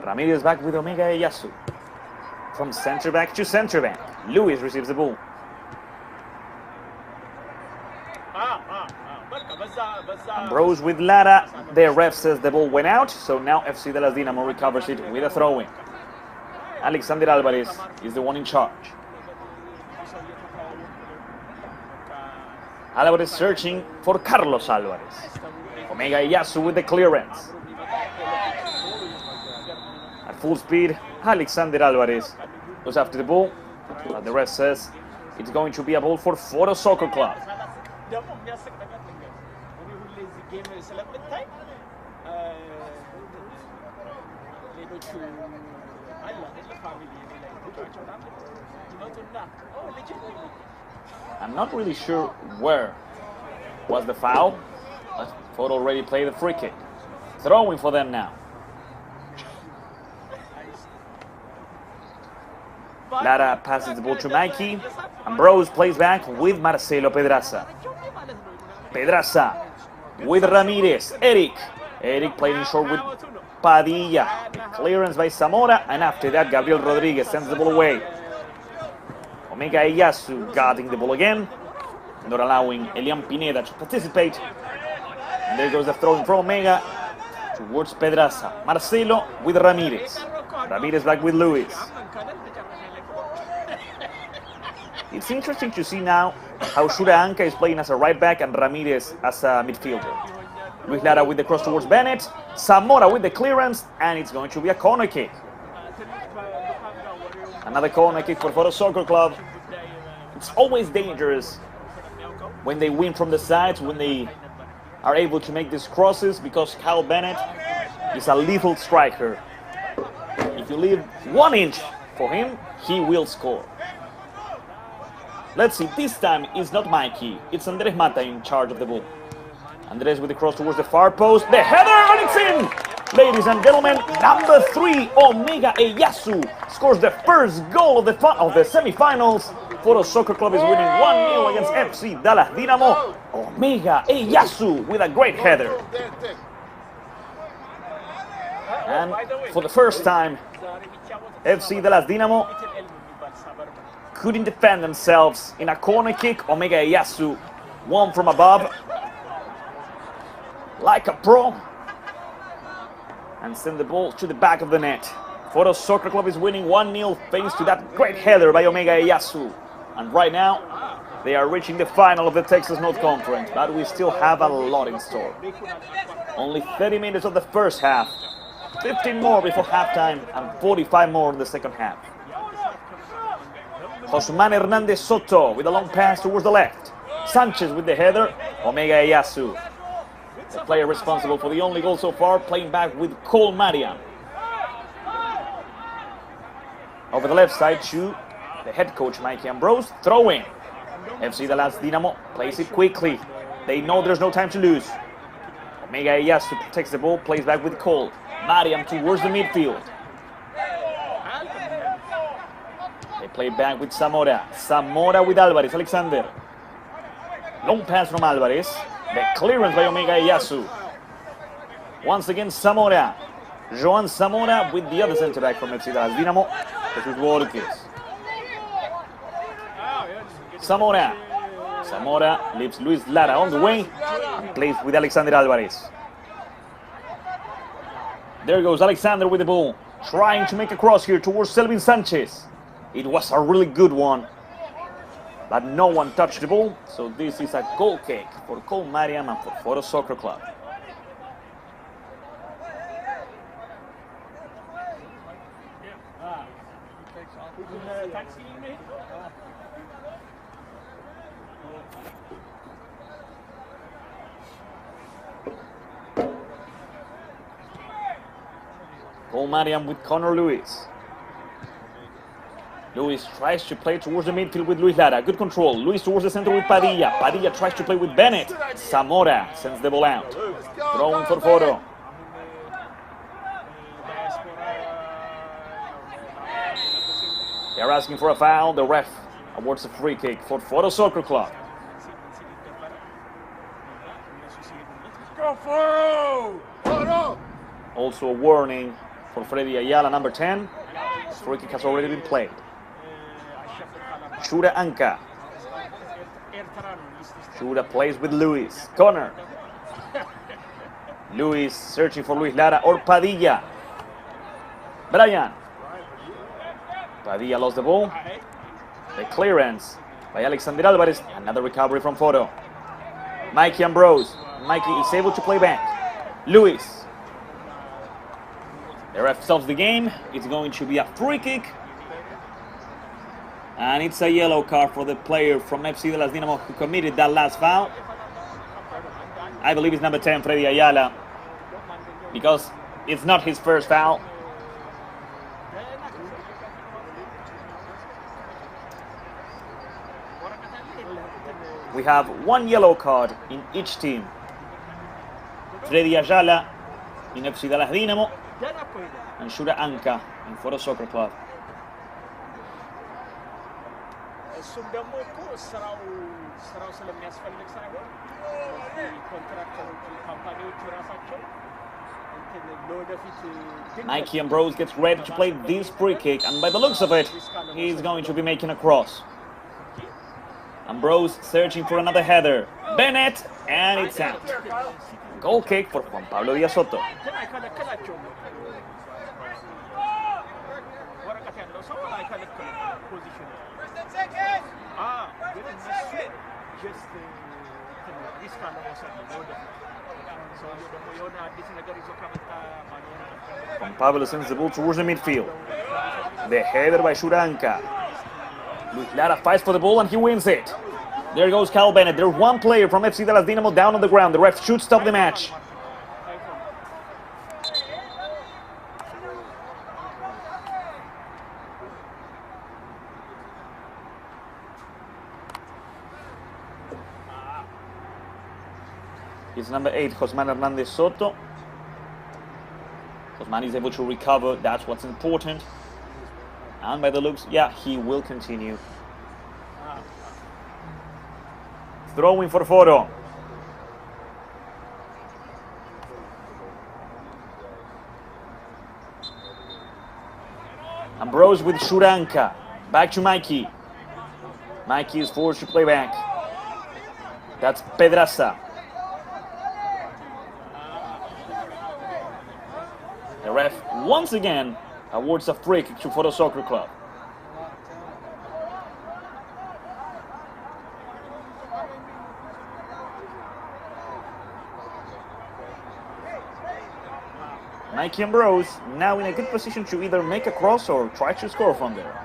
Ramirez back with Omega Iyasu. From center back to center back. Luis receives the ball. Ambrose with Lara. The ref says the ball went out, so now FC de las Dynamo recovers it with a throw-in. Alexander Alvarez is the one in charge. Alvarez searching for Carlos Alvarez. Omega Iyasu with the clearance. At full speed, Alexander Alvarez goes after the ball, but the ref says it's going to be a ball for Foro Soccer Club. I'm not really sure where was the foul, but Foro already played the free kick. Throwing for them now. Lara passes the ball to Mikey. Ambrose plays back with Marcelo Pedraza. Pedraza with Ramirez. Eric playing in short with Padilla. Clearance by Zamora, and after that Gabriel Rodriguez sends the ball away. Omega Iyasu guarding the ball again, not allowing Elian Pineda to participate. And there goes the throw from Omega towards Pedraza. Marcelo with Ramirez. Ramirez back with Luis. It's interesting to see now how Shura Anka is playing as a right back and Ramirez as a midfielder. Luis Lara with the cross towards Bennett. Zamora with the clearance, and it's going to be a corner kick. Another corner kick for Foro Soccer Club. It's always dangerous when they win from the sides, when they are able to make these crosses, because Kyle Bennett is a lethal striker. If you leave 1 inch for him, he will score. Let's see, this time it's not Mikey, it's Andres Mata in charge of the ball. Andres with the cross towards the far post, the header, and it's in! Ladies and gentlemen, number 3, Omega Eyasu, scores the first goal of the semi-finals. Foro Soccer Club is winning 1-0 against FC Dallas Dynamo. Omega Eyasu with a great header. And for the first time, FC Dallas Dynamo couldn't defend themselves in a corner kick. Omega Eyasu won from above like a pro and send the ball to the back of the net. Foro Soccer Club is winning 1-0 thanks to that great header by Omega Eyasu. And right now, they are reaching the final of the Texas North Conference, but we still have a lot in store. Only 30 minutes of the first half, 15 more before halftime, and 45 more in the second half. Josman Hernandez Soto with a long pass towards the left. Sanchez with the header, Omega Eyasu. The player responsible for the only goal so far, playing back with Cole Mariam. Over the left side to the head coach, Mikey Ambrose, throw in. FC Dallas Dynamo plays it quickly. They know there's no time to lose. Omega Eyasu protects the ball, plays back with Cole. Mariam towards the midfield. They play back with Zamora. Zamora with Alvarez, Alexander. Long pass from Alvarez. The clearance by Omega Eyasu. Once again, Zamora. Joan Zamora with the other center back from FC Dallas Dynamo. Jesus Borges. Zamora. Zamora leaves Luis Lara on the wing and plays with Alexander Alvarez. There goes Alexander with the ball, trying to make a cross here towards Selvin Sanchez. It was a really good one, but no one touched the ball, so this is a goal kick for Cole Mariam and for Foro Soccer Club. Cole Mariam with Connor Lewis. Lewis tries to play towards the midfield with Luis Lara. Good control. Luis towards the center with Padilla. Padilla tries to play with Bennett. Zamora sends the ball out. Throwing for Foro. They're asking for a foul. The ref awards a free kick for Foro Soccer Club. Go Foro! Foro! Also a warning for Freddy Ayala, number 10. The free kick has already been played. Shura Anka. Shura plays with Luis. Connor. Luis searching for Luis Lara or Padilla. Brian. Padilla lost the ball. The clearance by Alexander Alvarez. Another recovery from Foro. Mikey Ambrose. Mikey is able to play back. Luis. The ref stops the game. It's going to be a free kick. And it's a yellow card for the player from FC Dallas Dynamo who committed that last foul. I believe it's number 10, Freddy Ayala, because it's not his first foul. We have one yellow card in each team. Freddy Ayala in FC Dallas Dynamo and Shura Anka in Foro Soccer Club. Mikey Ambrose gets ready to play this free kick, and by the looks of it, he's going to be making a cross. Ambrose searching for another header. Bennett, and it's out. Goal kick for Juan Pablo Díaz Soto. Juan Pablo sends the ball towards the midfield. The header by Shura Anka. Luis Lara fights for the ball and he wins it. There goes Cal Bennett. There's one player from FC Dallas Dynamo down on the ground. The ref should stop the match. It's number 8, Josman Hernandez Soto. Josman is able to recover. That's what's important. And by the looks, yeah, he will continue. Throwing for Foro. Ambrose with Shuranka. Back to Mikey. Mikey is forced to play back. That's Pedraza. The ref once again awards a free kick to Foro Soccer Club. Mikey Ambrose now in a good position to either make a cross or try to score from there.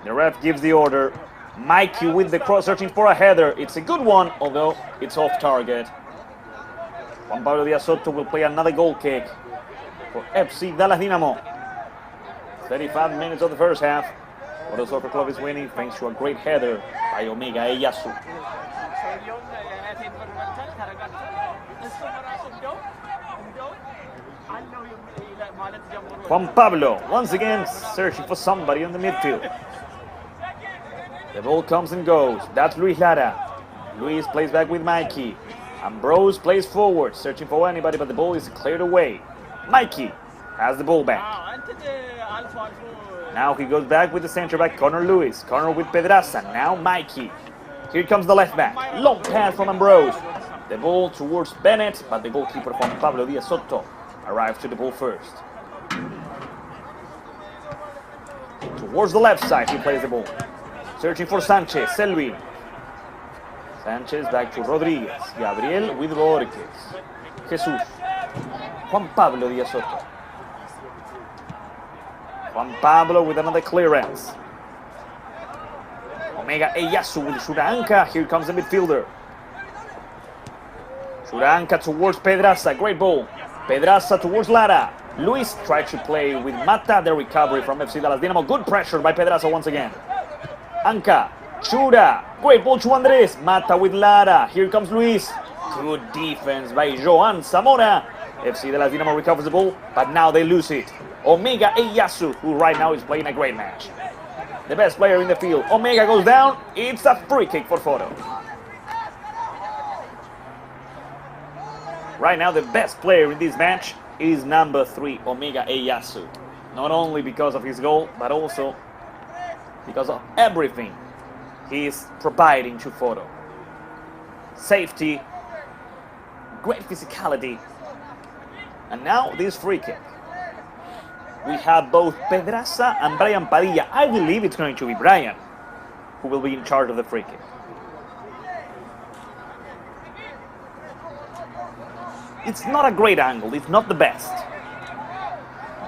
The ref gives the order. Mikey with the cross, searching for a header. It's a good one, although it's off target. Juan Pablo Diaz Soto will play another goal kick for FC Dallas Dynamo. 35 minutes of the first half. Foro Soccer Club is winning thanks to a great header by Omega Eyasu. Juan Pablo once again searching for somebody in the midfield. The ball comes and goes. That's Luis Lara. Luis plays back with Mikey. Ambrose plays forward, searching for anybody, but the ball is cleared away. Mikey has the ball back. Now he goes back with the center back, Connor Lewis. Connor with Pedraza. Now Mikey. Here comes the left back. Long pass from Ambrose. The ball towards Bennett, but the goalkeeper Juan Pablo Diaz Soto arrives to the ball first. Towards the left side, he plays the ball. Searching for Sanchez, Selvin. Sanchez back to Rodriguez. Gabriel with Borges. Jesus. Juan Pablo Diaz Soto. Juan Pablo with another clearance. Omega Eyasu with Shuranka. Here comes the midfielder. Shuranka towards Pedraza. Great ball. Pedraza towards Lara. Luis tried to play with Mata. The recovery from FC Dallas Dynamo. Good pressure by Pedraza once again. Anka. Chura. Great ball to Andres. Mata with Lara. Here comes Luis. Good defense by Joan Zamora. FC Dallas Dynamo recovers the ball, but now they lose it. Omega Eyasu, who right now is playing a great match. The best player in the field. Omega goes down. It's a free kick for Foro. Right now, the best player in this match is number 3, Omega Eyasu. Not only because of his goal, but also because of everything he is providing to Foro. Safety, great physicality, and now this free kick. We have both Pedraza and Brian Padilla. I believe it's going to be Brian who will be in charge of the free kick. It's not a great angle, it's not the best.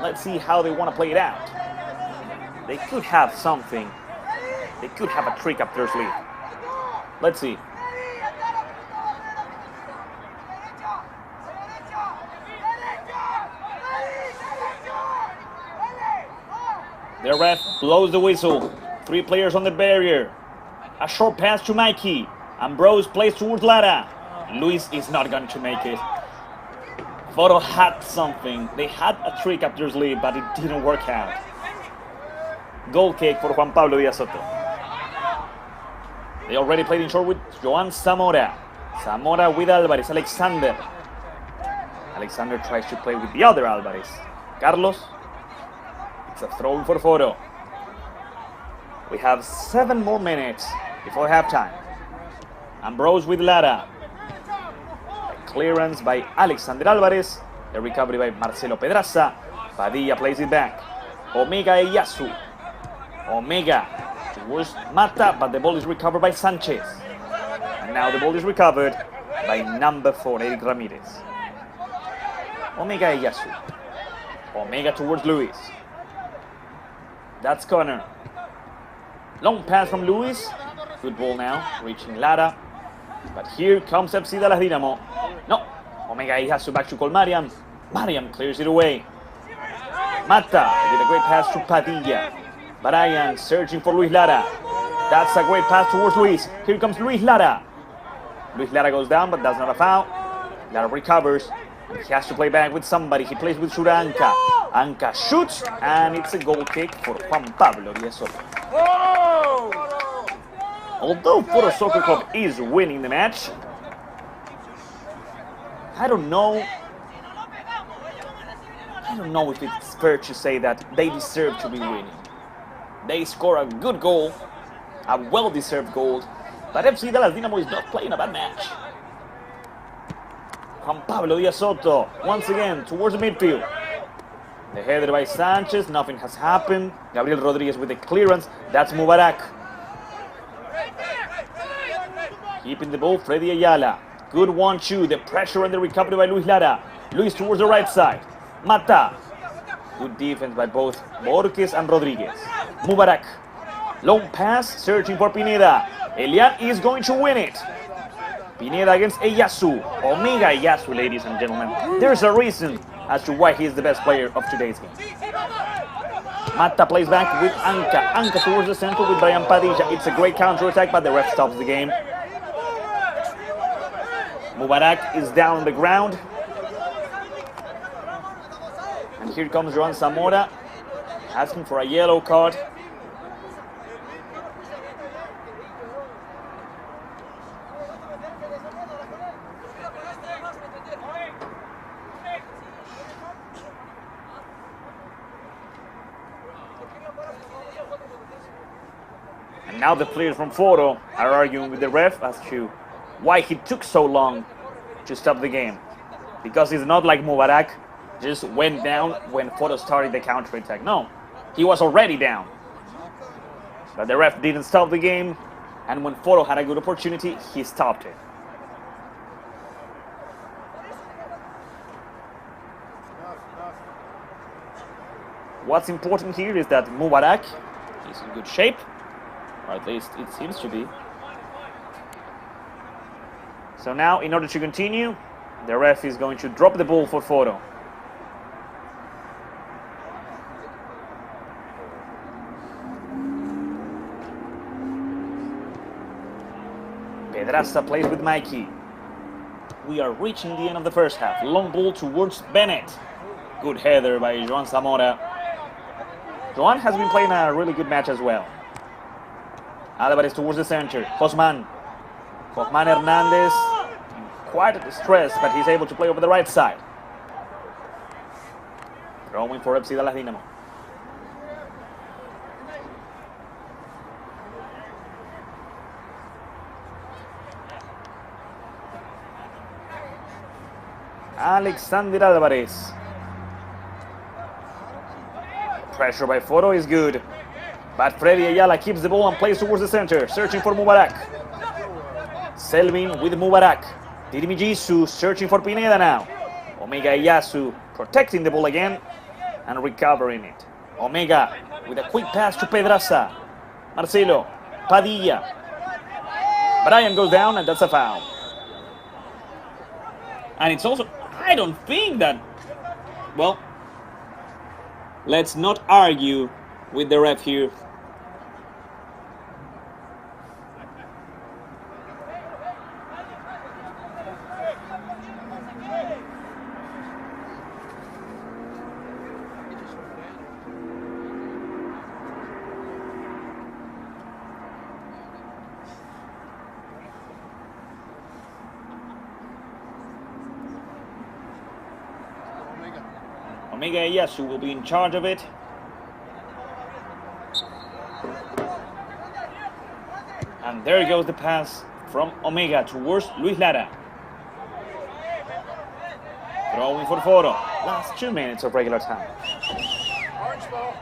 Let's see how they want to play it out. They could have something. They could have a trick up their sleeve. Let's see. The ref blows the whistle. 3 players on the barrier. A short pass to Mikey. Ambrose plays towards Lara. Luis is not going to make it. Foro had something. They had a trick up their sleeve, but it didn't work out. Goal kick for Juan Pablo Diaz Soto. They already played in short with Joan Zamora. Zamora with Alvarez. Alexander. Alexander tries to play with the other Alvarez. Carlos. It's a throw for Foro. We have 7 more minutes before halftime. Ambrose with Lara. Clearance by Alexander Alvarez. The recovery by Marcelo Pedraza. Padilla plays it back. Omega Eyasu. Omega towards Mata, but the ball is recovered by Sanchez. And now the ball is recovered by number 4, Eric Ramirez. Omega Eyasu. Omega towards Luis. That's corner. Long pass from Luis. Good ball now, reaching Lara. But here comes FC Dallas Dynamo. No, Omega Eyasu back to call Mariam. Mariam clears it away. Mata with a great pass to Padilla. Brian searching for Luis Lara. That's a great pass towards Luis. Here comes Luis Lara. Luis Lara goes down, but that's not a foul. Lara recovers. He has to play back with somebody. He plays with Shura Anka. Anka shoots, and it's a goal kick for Juan Pablo Villazota. Although Foro Soccer Club is winning the match, I don't know if it's fair to say that they deserve to be winning. They score a good goal, a well-deserved goal, but FC Dallas Dynamo is not playing a bad match. Juan Pablo Villazota, once again, towards the midfield. The header by Sanchez, nothing has happened. Gabriel Rodriguez with the clearance, that's Mubarak. Keeping the ball, Freddy Ayala. Good 1-2, the pressure and the recovery by Luis Lara. Luis towards the right side. Mata. Good defense by both Borges and Rodriguez. Mubarak. Long pass, searching for Pineda. Elian is going to win it. Pineda against Eyasu. Omega Eyasu, ladies and gentlemen. There's a reason as to why he is the best player of today's game. Mata plays back with Anka. Anka towards the center with Brian Padilla. It's a great counter-attack, but the ref stops the game. Mubarak is down on the ground. And here comes Joan Zamora, asking for a yellow card. And now the players from Foro are arguing with the ref as to why he took so long to stop the game. Because he's not like Mubarak, just went down when Foro started the counter-attack. No, he was already down. But the ref didn't stop the game, and when Foro had a good opportunity, he stopped it. What's important here is that Mubarak is in good shape, or at least it seems to be. So now, in order to continue, the ref is going to drop the ball for Foro. Pedraza plays with Mikey. We are reaching the end of the first half. Long ball towards Bennett. Good header by Joan Zamora. Joan has been playing a really good match as well. Alvarez towards the center. Hosman Hernandez, quite stressed, but he's able to play over the right side. Throwing for FC Dallas Dynamo. Alexander Alvarez. Pressure by Foro is good, but Freddy Ayala keeps the ball and plays towards the center, searching for Mubarak. Selvin with Mubarak. Dirimijisu searching for Pineda now. Omega Eyasu protecting the ball again and recovering it. Omega with a quick pass to Pedraza. Marcelo, Padilla. Brian goes down, and that's a foul. And it's also, I don't think that, well, let's not argue with the ref here. Omega Eyasu will be in charge of it. And there goes the pass from Omega towards Luis Lara. Throwing for Foro. Last 2 minutes of regular time. Orange ball.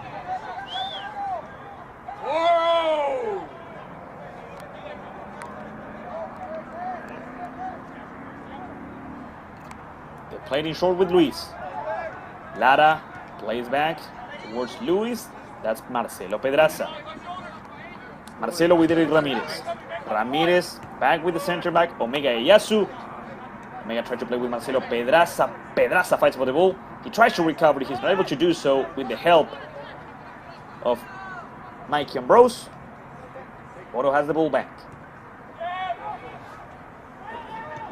Whoa! They played in short with Luis. Lara plays back towards Luis. That's Marcelo Pedraza. Marcelo with Eric Ramirez. Ramirez back with the center back, Omega Eyasu. Omega tries to play with Marcelo Pedraza. Pedraza fights for the ball. He tries to recover. He's not able to do so with the help of Mikey Ambrose. Foro has the ball back.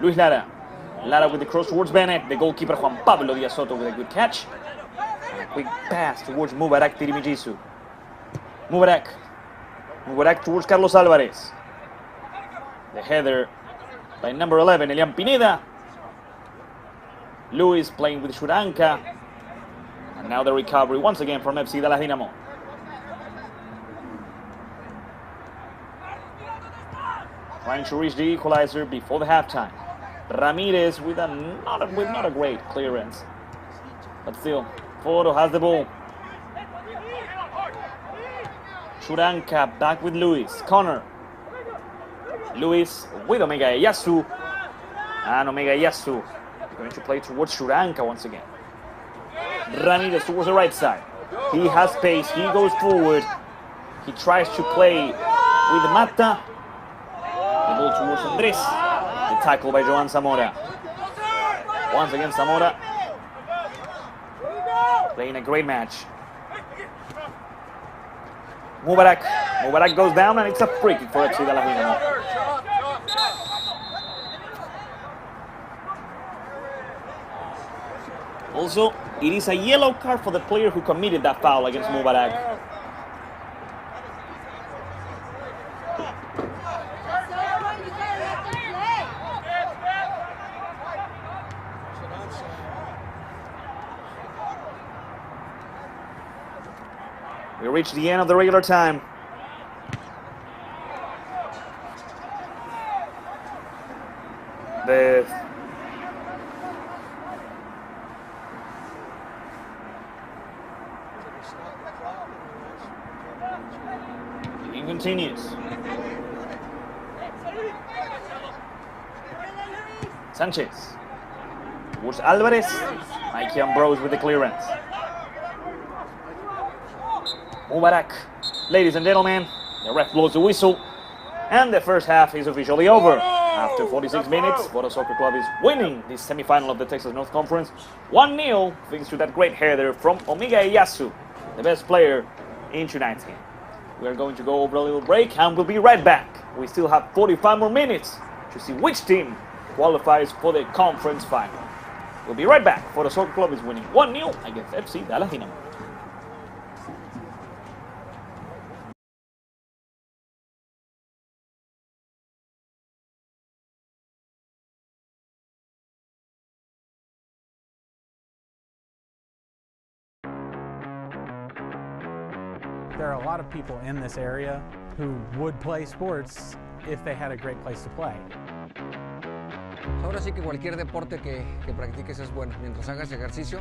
Luis Lara. Lara with the cross towards Bennett. The goalkeeper Juan Pablo Diaz Soto with a good catch. And a quick pass towards Mubarak Tirimijisu. Mubarak towards Carlos Alvarez. The header by number 11, Elian Pineda. Luis playing with Shuranka. And now the recovery once again from FC Dallas Dynamo. Trying to reach the equalizer before the halftime. Ramirez with not a great clearance. But still, Foro has the ball. Shuranka back with Luis. Connor. Luis with Omega Eyasu. And Omega Eyasu going to play towards Shuranka once again. Ramirez towards the right side. He has pace. He goes forward. He tries to play with Mata. The ball towards Andres. The tackle by Joan Zamora. Once again, Zamora playing a great match. Mubarak goes down, and it's a free kick for FC Dallas Dynamo. Also, it is a yellow card for the player who committed that foul against Mubarak. We reach the end of the regular time. The game continues. Sanchez towards Alvarez. Mikey Ambrose with the clearance. Mubarak. Ladies and gentlemen, the ref blows the whistle, and the first half is officially over. After 46 minutes, Foro Soccer Club is winning the semifinal of the Texas North Conference 1-0 thanks to that great header from Omega Eyasu, the best player in tonight's game. We are going to go over a little break and we'll be right back. We still have 45 more minutes to see which team qualifies for the conference final. We'll be right back. Foro Soccer Club is winning 1-0 against FC Dallas Dynamo. There are a lot of people in this area who would play sports if they had a great place to play. Ahora sí que cualquier deporte que practiques es bueno. Mientras hagas ejercicio,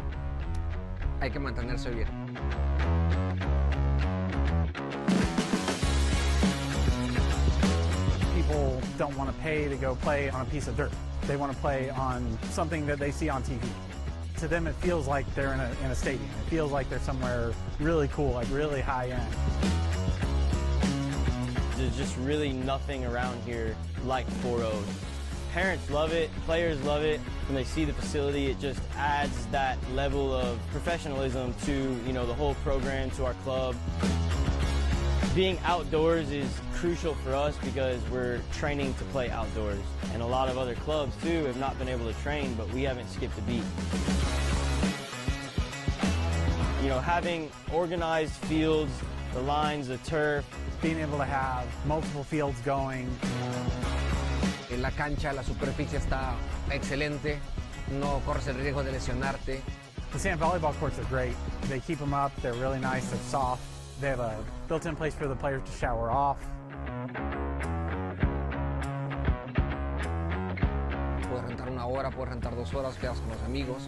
hay que mantenerse bien. People don't want to pay to go play on a piece of dirt. They want to play on something that they see on TV. To them, it feels like they're in a stadium. It feels like they're somewhere really cool, like really high end. There's just really nothing around here like Foro. Parents love it, players love it. When they see the facility, it just adds that level of professionalism to, you know, the whole program, to our club. Being outdoors is crucial for us because we're training to play outdoors. And a lot of other clubs too have not been able to train, but we haven't skipped a beat. You know, having organized fields, the lines, the turf, being able to have multiple fields going. En la cancha, la superficie está excelente. No corres el riesgo de lesionarte. The sand volleyball courts are great. They keep them up. They're really nice. They're soft. They have a built-in place for the players to shower off. Puedes rentar una hora, puedes rentar 2 horas, quedas con los amigos.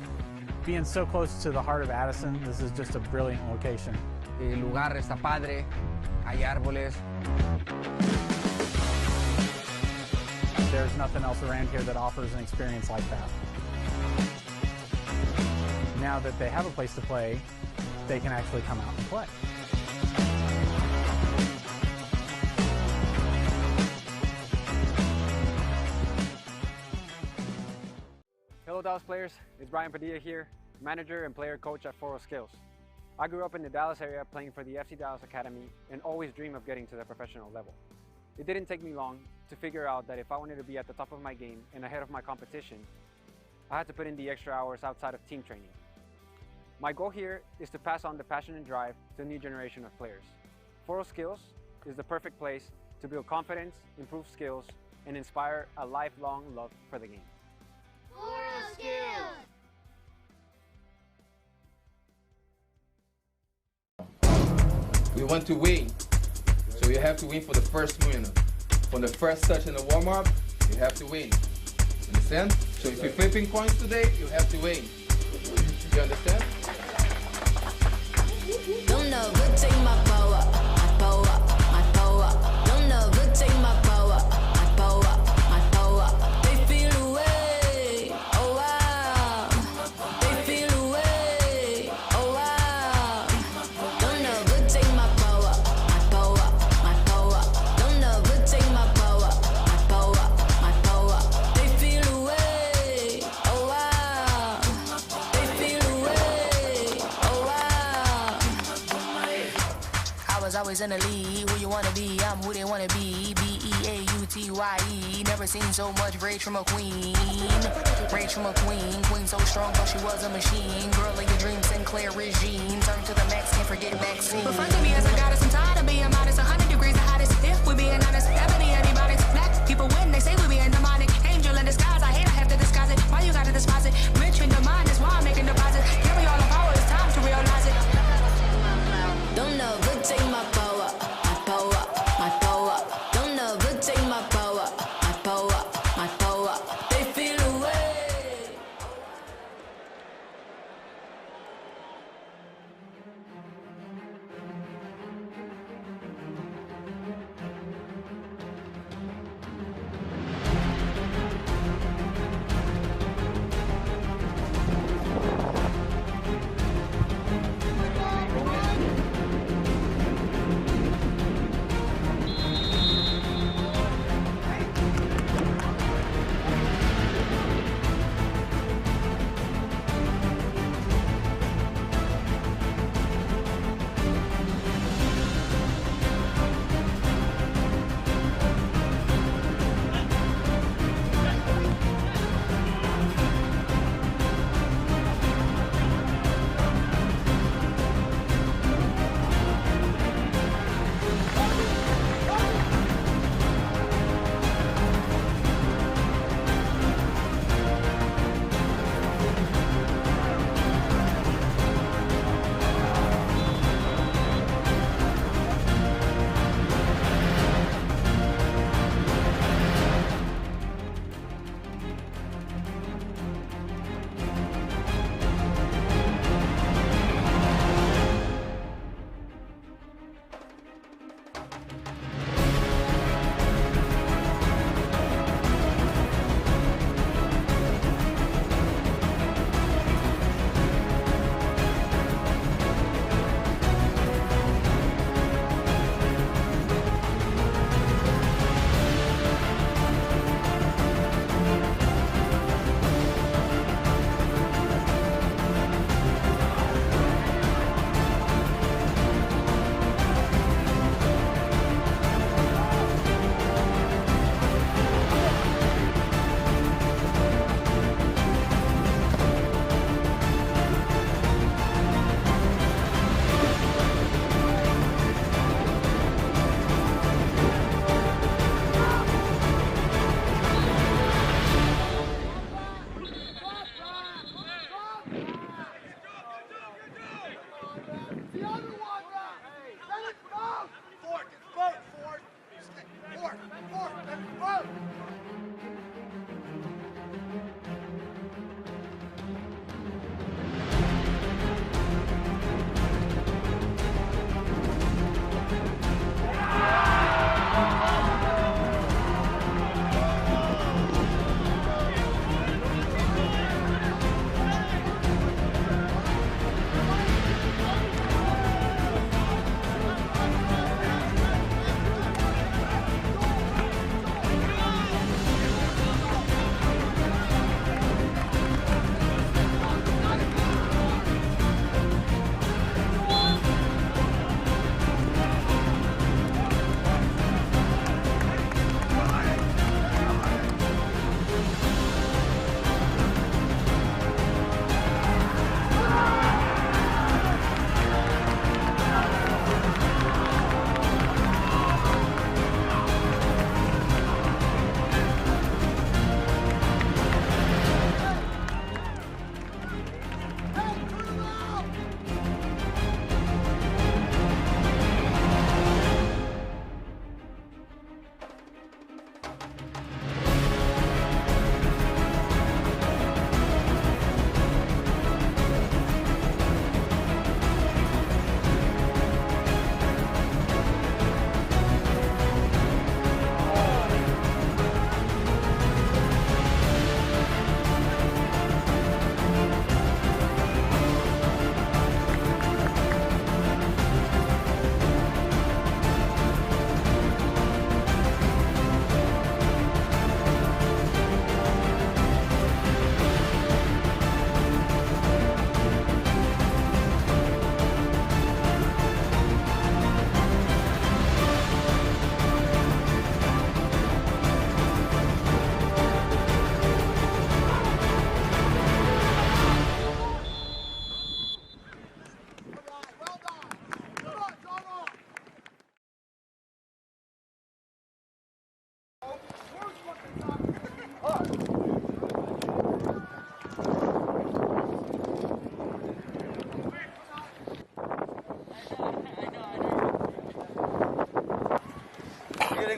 Being so close to the heart of Addison, this is just a brilliant location. El lugar está padre, hay árboles. There's nothing else around here that offers an experience like that. now that they have a place to play, they can actually come out and play. Hello Dallas players, it's Brian Padilla here, manager and player coach at Foro Skills. I grew up in the Dallas area playing for the FC Dallas Academy and always dreamed of getting to the professional level. It didn't take me long to figure out that if I wanted to be at the top of my game and ahead of my competition, I had to put in the extra hours outside of team training. My goal here is to pass on the passion and drive to a new generation of players. Foro Skills is the perfect place to build confidence, improve skills, and inspire a lifelong love for the game. Foro Skills! We want to win, so you have to win for the first minute. From the first touch in the warm-up, you have to win. Understand? So if you're flipping coins today, you have to win. You understand? Don't know, but take my power, my power, my power. Don't know, but take my power, my power, my power. They feel away, oh wow. They feel away, oh wow. Don't know, but take my power, my power, my power. Don't know, but take my power, my power, my power. They feel away, oh wow. They feel away, oh wow. I was always in the lead. Who you wanna be? I'm who they wanna be. B-E-A-U-T-Y-E. Never seen so much rage from a queen. Rage from a queen. Queen so strong, thought she was a machine. Girl of your dreams, Sinclair regime. Turn to the max, can't forget vaccine. Refer to me as a goddess. I'm tired of being modest. 100 degrees the hottest. If we're being honest, never be antibiotics. Black people win, they say we being demonic. Angel in disguise, I hate I have to disguise it. Why you gotta despise it? Rich in the mind, that's why I'm making deposits. Give me all the power, it's time to realize it. Don't know, but take my power, my power, my power. Don't know, but take my power, my power, my power. They feel away.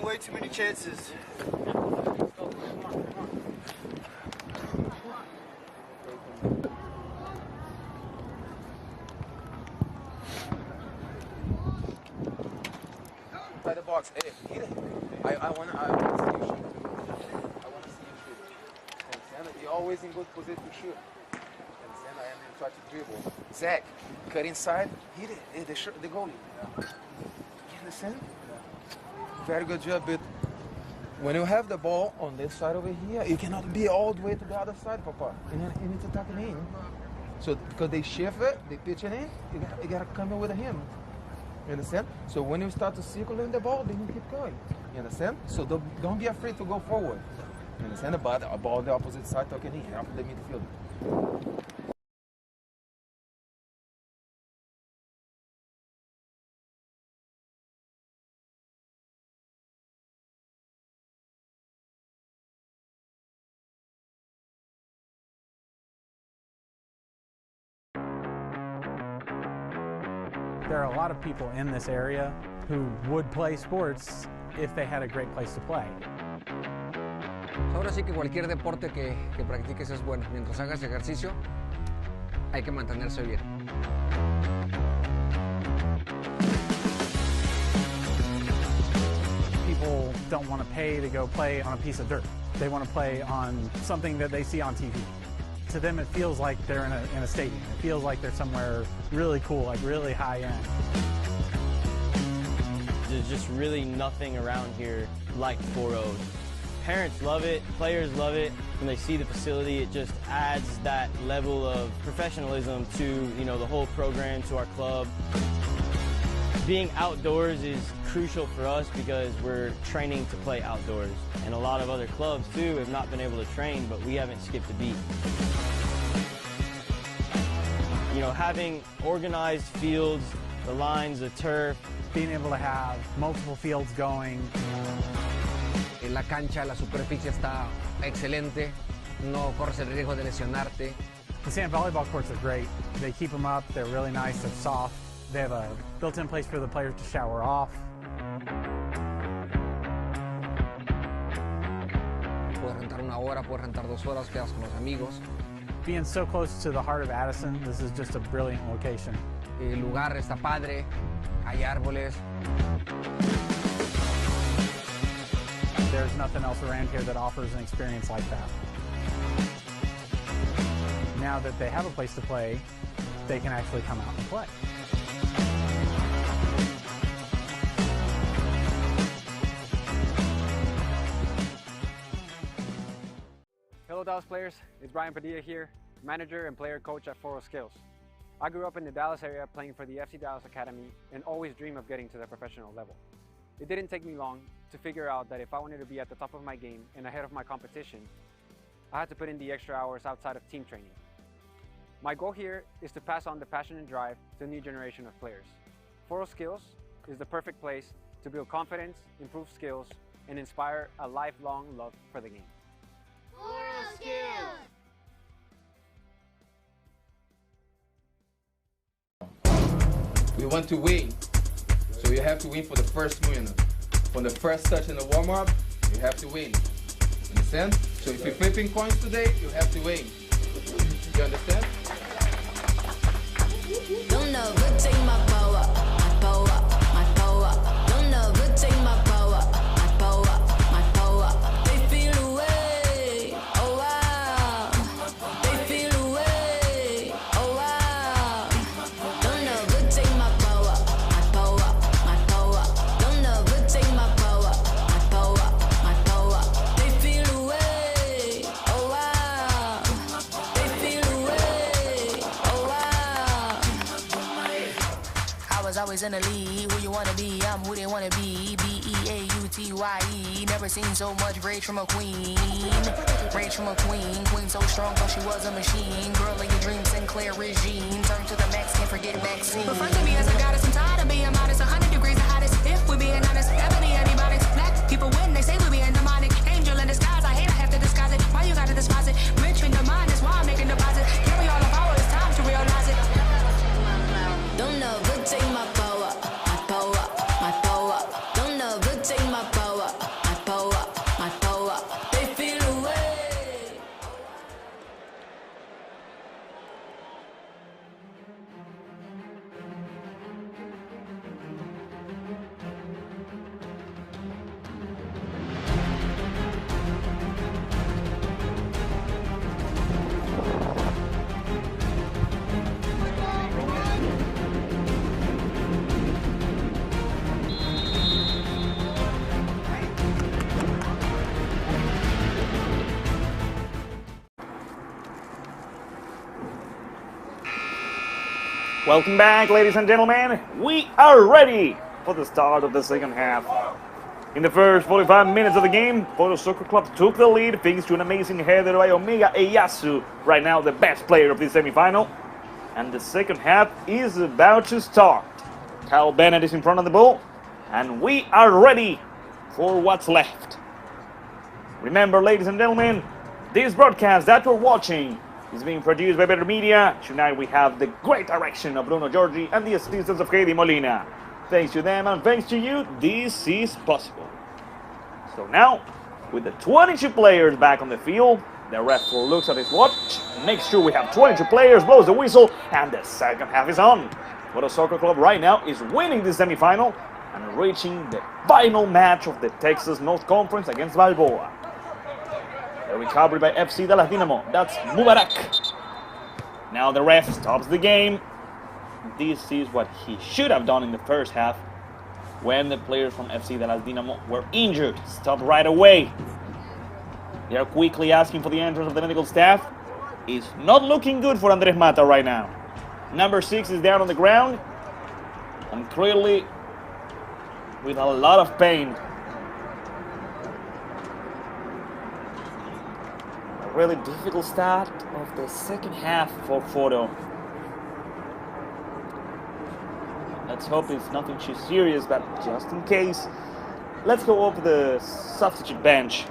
way too many chances. Inside the box. Hey, hit it. I wanna see you shoot. I wanna see you shoot. Understand? You're always in good position to shoot. Understand? I am try to dribble. Zach, cut inside, hit it. Hey, the goalie. You understand? Very good job, but when you have the ball on this side over here, you cannot be all the way to the other side, Papa. You need to tuck it in. So because they shift it, they pitch it in, you gotta come in with him. You understand? So when you start to circle in the ball, then you keep going. You understand? So don't be afraid to go forward. You understand? But a ball the opposite side tucking in after the midfield. There are a lot of people in this area who would play sports if they had a great place to play. Ahora sí que cualquier deporte que practiques es bueno. Mientras hagas ejercicio, hay que mantenerse bien. People don't want to pay to go play on a piece of dirt. They want to play on something that they see on TV. To them, it feels like they're in a stadium. It feels like they're somewhere really cool, like really high end. There's just really nothing around here like Foro. Parents love it, players love it. When they see the facility, it just adds that level of professionalism to, you know, the whole program, to our club. Being outdoors is crucial for us because we're training to play outdoors. And a lot of other clubs, too, have not been able to train, but we haven't skipped a beat. You know, having organized fields, the lines, the turf, being able to have multiple fields going. La cancha, la superficie está excelente. No corres el riesgo de lesionarte. The sand volleyball courts are great. They keep them up. They're really nice. They're soft. They have a built-in place for the players to shower off. Puedes rentar una hora, puedes rentar 2 horas, quedas con los amigos. Being so close to the heart of Addison, this is just a brilliant location. El lugar está padre, hay árboles. There's nothing else around here that offers an experience like that. Now that they have a place to play, they can actually come out and play. Hello Dallas players, it's Brian Padilla here, manager and player coach at Foro Skills. I grew up in the Dallas area playing for the FC Dallas Academy and always dreamed of getting to the professional level. It didn't take me long to figure out that if I wanted to be at the top of my game and ahead of my competition, I had to put in the extra hours outside of team training. My goal here is to pass on the passion and drive to a new generation of players. Foro Skills is the perfect place to build confidence, improve skills, and inspire a lifelong love for the game. Foro Skills! We want to win, so you have to win for the first minute. From the first touch in the warm-up, you have to win. Understand? So if you're flipping coins today, you have to win. You understand? Don't ever take my power, my power, my power. Don't ever take my power, my power, my power. They feel away, oh wow. They feel away, oh wow. Don't ever take my power, my power, my power. Don't ever take my power, my power, my power. They feel away, oh wow. They feel away, oh wow. I was always in the league. Who you wanna be? I'm who they wanna be. B-E-A-U-T-Y-E. Never seen so much rage from a queen. Rage from a queen. Queen so strong, thought she was a machine. Girl of your dreams, Sinclair regime. Turn to the max, can't forget vaccine. Refer to me as a goddess. I'm tired of being modest. 100 degrees the hottest. If we're being honest, never be antibiotics. Black people win, they say we being demonic. Angel in disguise, I hate I have to disguise it. Why you gotta despise it? Rich in the mind, that's why I'm making deposit. Carry all the power, it's time to realize it. Don't ever take my power, my power, my power. Don't ever take my power. Welcome back, ladies and gentlemen. We are ready for the start of the second half. In the first 45 minutes of the game, Foro Soccer Club took the lead thanks to an amazing header by Omega Eyasu, right now the best player of the semi-final. And the second half is about to start. Kyle Bennett is in front of the ball, and we are ready for what's left. Remember, ladies and gentlemen, this broadcast that we're watching is being produced by Better Media. Tonight we have the great direction of Bruno Giorgi and the assistance of Heidi Molina. Thanks to them and thanks to you, this is possible. So now, with the 22 players back on the field, the ref looks at his watch, makes sure we have 22 players, blows the whistle, and the second half is on. Foro Soccer Club right now is winning the semi-final and reaching the final match of the Texas North Conference against Balboa. The recovery by FC Dallas Dynamo, that's Mubarak. Now the ref stops the game. This is what he should have done in the first half when the players from FC Dallas Dynamo were injured. Stop right away. They are quickly asking for the entrance of the medical staff. It's not looking good for Andres Mata right now. Number 6 is down on the ground and clearly with a lot of pain. Really difficult start of the second half for Foro. Let's hope it's nothing too serious, but just in case, let's go over the substitute bench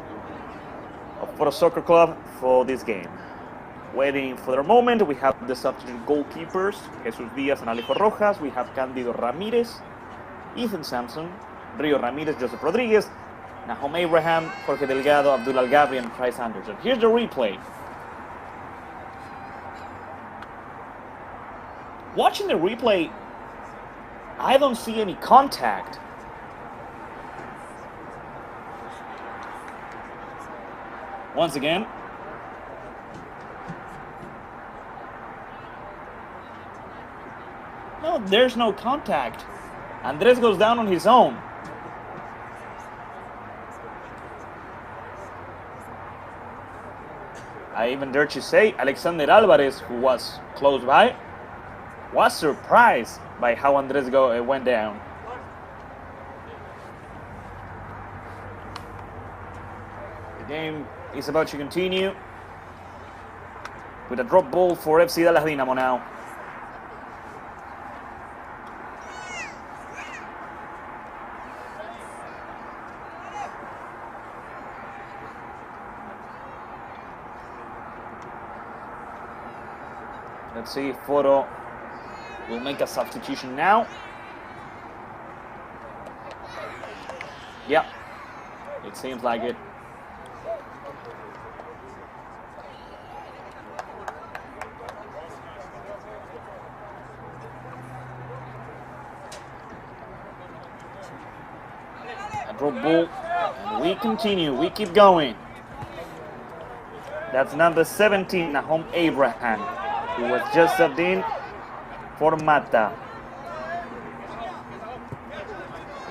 of Foro Soccer Club for this game. Waiting for their moment, we have the substitute goalkeepers, Jesus Diaz and Alejo Rojas. We have Candido Ramirez, Ethan Sampson, Rio Ramirez, Joseph Rodriguez, Nahom Abraham, Jorge Delgado, Abdul Algabri, and Bryce Anderson. Here's the replay. Watching the replay, I don't see any contact. Once again. No, there's no contact. Andres goes down on his own. I even dare to say Alexander Alvarez, who was close by, was surprised by how Andres went down. The game is about to continue with a drop ball for FC Dallas Dynamo now. Let's see if Foro will make a substitution now. Yeah, it seems like it. A drop ball, and we continue, we keep going. That's number 17, Nahom Abraham, who was just subbed in for Mata.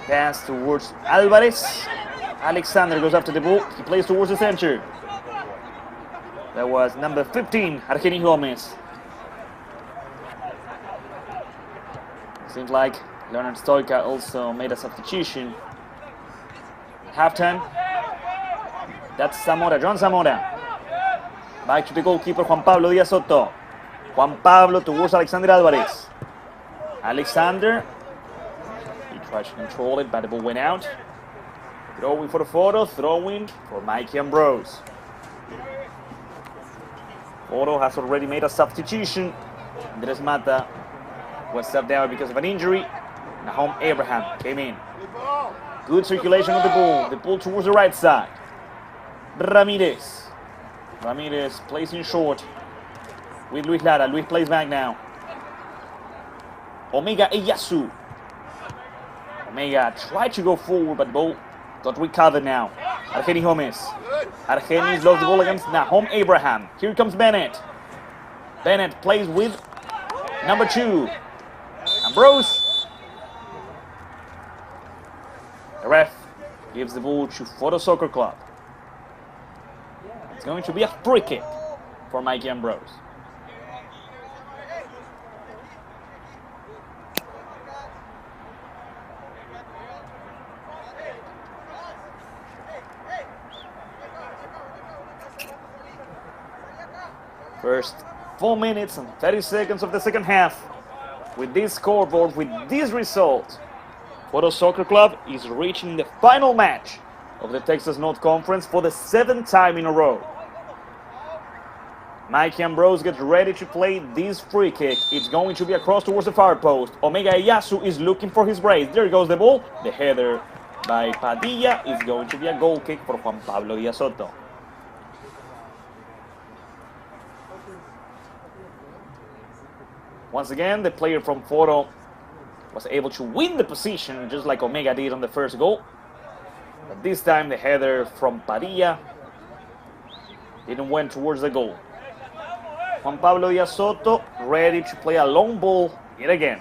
Pass towards Alvarez. Alexander goes after the ball. He plays towards the center. That was number 15, Argeni Gomez. Seems like Leonard Stoica also made a substitution. Halftime. That's Zamora, John Zamora. Back to the goalkeeper, Juan Pablo Díaz Soto. Juan Pablo towards Alexander Alvarez. Alexander, he tries to control it, but the ball went out. Throwing for the Foro, throwing for Mikey Ambrose. Foro has already made a substitution. Andres Mata was subbed out because of an injury. Nahom Abraham came in. Good circulation of the ball towards the right side. Ramirez. Ramirez plays in short with Luis Lara. Luis plays back now. Omega Eyasu. Omega tried to go forward, but the ball got recovered now. Argeni Gomez. Argeni lost the ball against Nahom Abraham. Here comes Bennett. Bennett plays with number 2, Ambrose. The ref gives the ball to Foro Soccer Club. It's going to be a free kick for Mikey Ambrose. First 4 minutes and 30 seconds of the second half. With this scoreboard, with this result, Foro Soccer Club is reaching the final match of the Texas North Conference for the 7th time in a row. Mikey Ambrose gets ready to play this free kick. It's going to be across towards the far post. Omega Eyasu is looking for his brace. There goes the ball. The header by Padilla is going to be a goal kick for Juan Pablo Díaz Soto. Once again, the player from Foro was able to win the position just like Omega did on the first goal. But this time the header from Padilla didn't went towards the goal. Juan Pablo Díaz Soto ready to play a long ball yet again.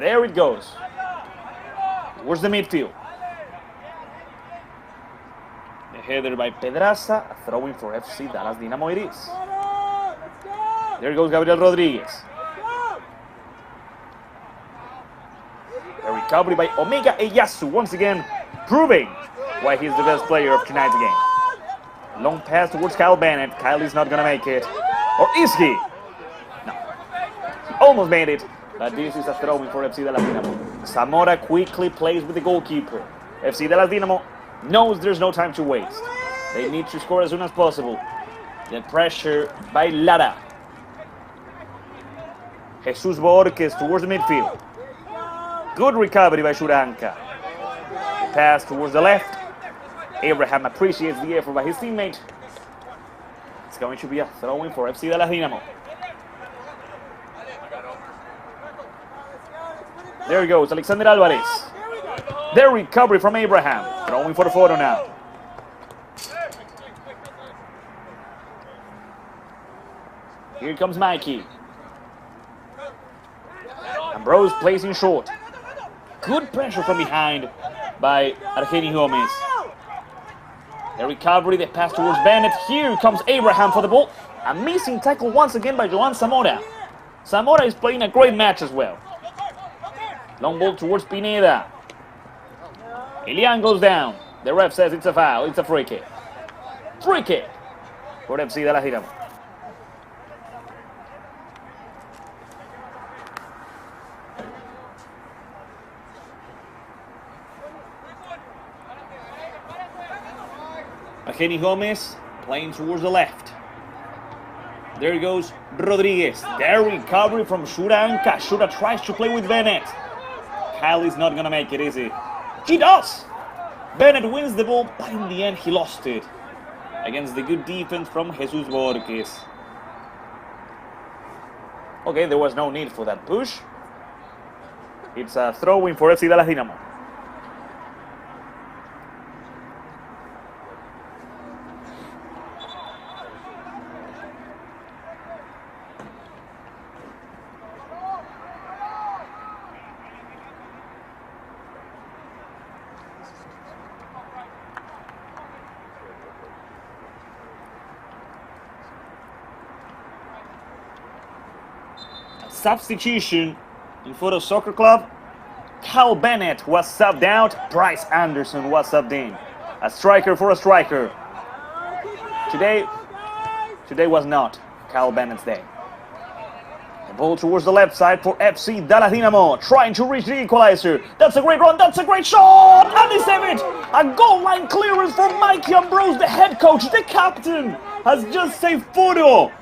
There it goes. Towards the midfield. The header by Pedraza, a throw-in for FC Dallas Dynamo it is. There goes Gabriel Rodriguez. A recovery by Omega Eyasu, once again proving why he's the best player of tonight's game. Long pass towards Kyle Bennett. Kyle is not going to make it. Or is he? No. He almost made it, but this is a throw-in for FC Dallas Dynamo. Zamora quickly plays with the goalkeeper. FC Dallas Dynamo knows there's no time to waste. They need to score as soon as possible. The pressure by Lara. Jesus Borges towards the midfield. Good recovery by Shuranka. Pass towards the left. Abraham appreciates the effort by his teammate. It's going to be a throw-in for FC Dallas Dynamo. There goes Alexander Alvarez. The recovery from Abraham. Throwing for Foro now. Here comes Mikey. Ambrose plays in short. Good pressure from behind by Argeni Gomez. The recovery, the pass towards Bennett. Here comes Abraham for the ball. A missing tackle once again by Joan Zamora. Zamora is playing a great match as well. Long ball towards Pineda. Elian goes down. The ref says it's a foul. It's a free kick. Free kick for FC Dallas Dynamo. Argeni Gomez playing towards the left. There goes Rodriguez. The recovery from Shuranka. Shura tries to play with Bennett. Kyle is not going to make it, is he? He does! Bennett wins the ball, but in the end he lost it. Against the good defense from Jesus Borges. Okay, there was no need for that push. It's a throw-in for FC Dallas Dynamo. Substitution in Foro Soccer Club. Kyle Bennett was subbed out. Bryce Anderson was subbed in. A striker for a striker. Today was not Kyle Bennett's day. The ball towards the left side for FC Dallas Dynamo. Trying to reach the equalizer. That's a great run. That's a great shot. And they save it. A goal line clearance for Mikey Ambrose, the head coach, the captain, has just saved Foro.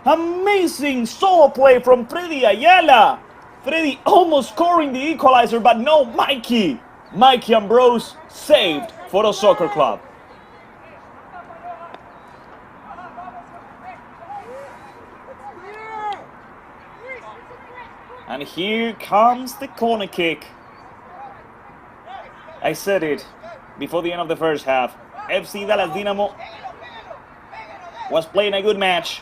Amazing solo play from Freddy Ayala. Freddy almost scoring the equalizer, but no, Mikey Ambrose saved Foro Soccer Club. And here comes the corner kick. I said it before the end of the first half. FC Dallas Dynamo was playing a good match.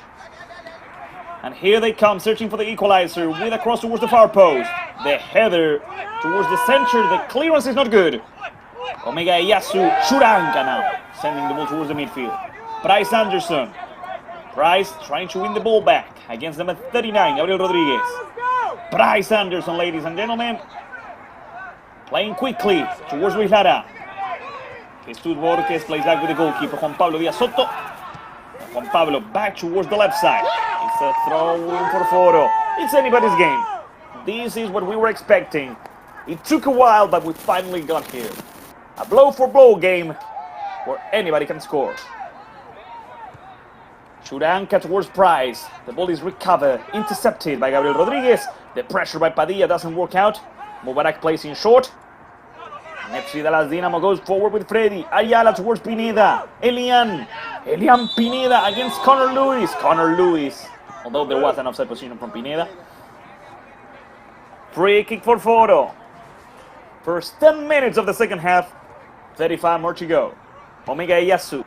And here they come, searching for the equalizer with a cross towards the far post. The header towards the center. The clearance is not good. Omega Eyasu, Shuranka now, sending the ball towards the midfield. Bryce Anderson. Bryce trying to win the ball back against number 39, Gabriel Rodriguez. Bryce Anderson, ladies and gentlemen, playing quickly towards Luis Lara. Jesus Borges plays back with the goalkeeper, Juan Pablo Díaz Soto. Juan Pablo back towards the left side. It's a throw in for Foro. It's anybody's game. This is what we were expecting. It took a while, but we finally got here. A blow-for-blow game where anybody can score. Churanca towards Price. The ball is recovered, intercepted by Gabriel Rodriguez. The pressure by Padilla doesn't work out. Mubarak plays in short. And FC Dallas Dynamo goes forward with Freddy. Ayala towards Pineda. Elian Pineda against Connor Lewis. Connor Lewis, although there was an offside position from Pineda. Free kick for Foro. First 10 minutes of the second half. 35 more to go. Omega Iyasu.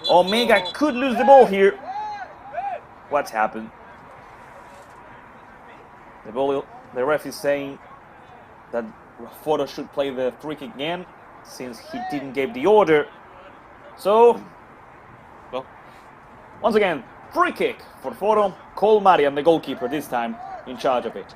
Omega could lose the ball here. What's happened? The ref is saying that Foro should play the free kick again since he didn't give the order. So, well, once again, free kick for Foro. Cole Marian, the goalkeeper, this time in charge of it.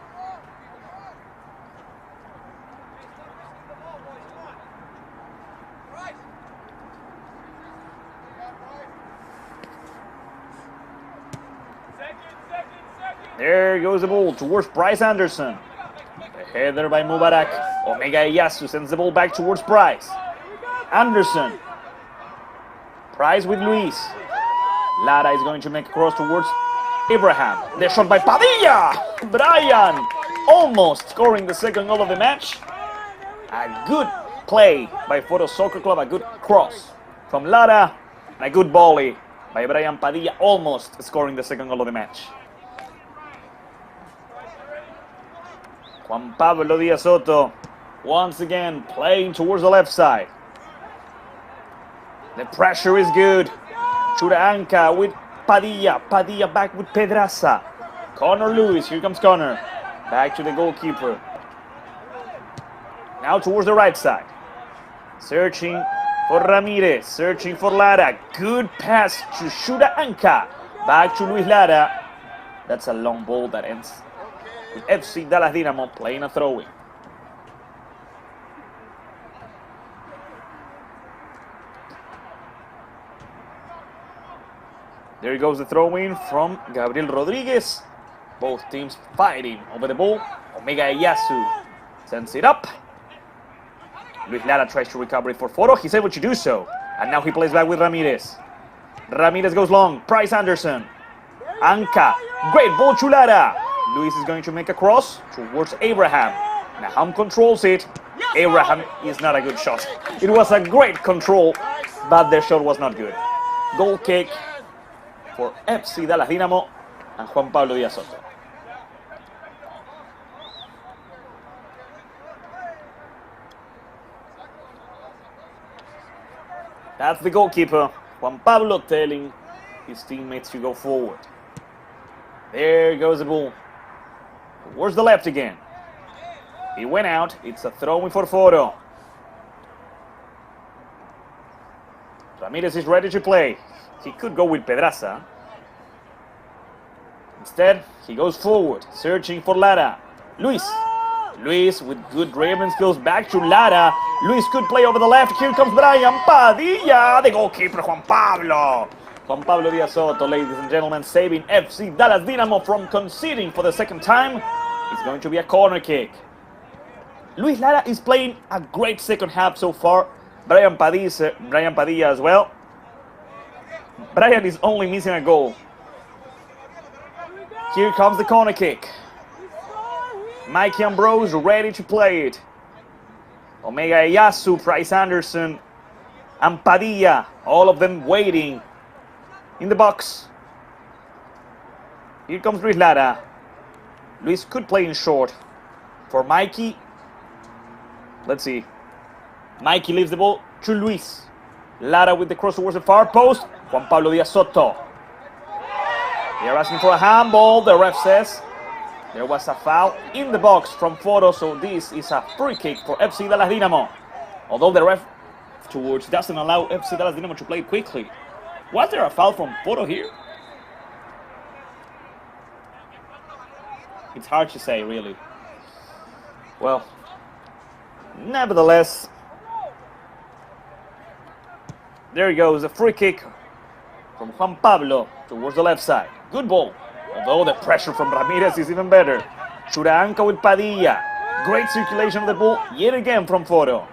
There goes the ball towards Bryce Anderson. The header by Mubarak. Omega Iyasu sends the ball back towards Bryce. Anderson. Price with Luis. Lara is going to make a cross towards Abraham. The shot by Padilla. Brian almost scoring the second goal of the match. A good play by Foro Soccer Club. A good cross from Lara. And a good volley by Brian Padilla, almost scoring the second goal of the match. Juan Pablo Díaz Soto once again playing towards the left side. The pressure is good. Churanca with Padilla. Padilla back with Pedraza. Connor Lewis. Here comes Connor. Back to the goalkeeper. Now towards the right side. Searching for Ramirez. Searching for Lara. Good pass to Churanca. Back to Luis Lara. That's a long ball that ends with FC Dallas Dynamo playing a throw-in. There goes the throw-in from Gabriel Rodriguez. Both teams fighting over the ball. Omega Iyasu sends it up. Luis Lara tries to recover it for Foro. He's able to do so. And now he plays back with Ramirez. Ramirez goes long. Price Anderson. Anka. Great ball to Lara. Luis is going to make a cross towards Abraham. Nahum controls it. Abraham is not a good shot. It was a great control, but the shot was not good. Goal kick for FC Dallas Dynamo and Juan Pablo Díaz Soto. That's the goalkeeper, Juan Pablo, telling his teammates to go forward. There goes the ball. Towards the left again. He went out. It's a throw-in for Foro. Ramirez is ready to play. He could go with Pedraza. Instead, he goes forward, searching for Lara. Luis. Luis with good dribbling skills back to Lara. Luis could play over the left. Here comes Brian Padilla. The goalkeeper, Juan Pablo. Juan Pablo Díaz Soto, ladies and gentlemen, saving FC Dallas Dynamo from conceding for the second time. It's going to be a corner kick. Luis Lara is playing a great second half so far. Brian Padilla as well. Brian is only missing a goal. Here comes the corner kick. Mikey Ambrose ready to play it. Omega Iyasu, Price Anderson, and Padilla, all of them waiting in the box. Here comes Luis Lara. Luis could play in short for Mikey. Let's see. Mikey leaves the ball to Luis. Lara with the cross towards the far post. Juan Pablo Díaz Soto. They're asking for a handball. The ref says there was a foul in the box from Foro, so this is a free kick for FC Dallas Dynamo. Although the ref towards doesn't allow FC Dallas Dynamo to play quickly. Was there a foul from Foro here? It's hard to say, really. Well, nevertheless, there he goes, a free kick from Juan Pablo towards the left side. Good ball. Although the pressure from Ramirez is even better. Shuraanka with Padilla. Great circulation of the ball yet again from Foro.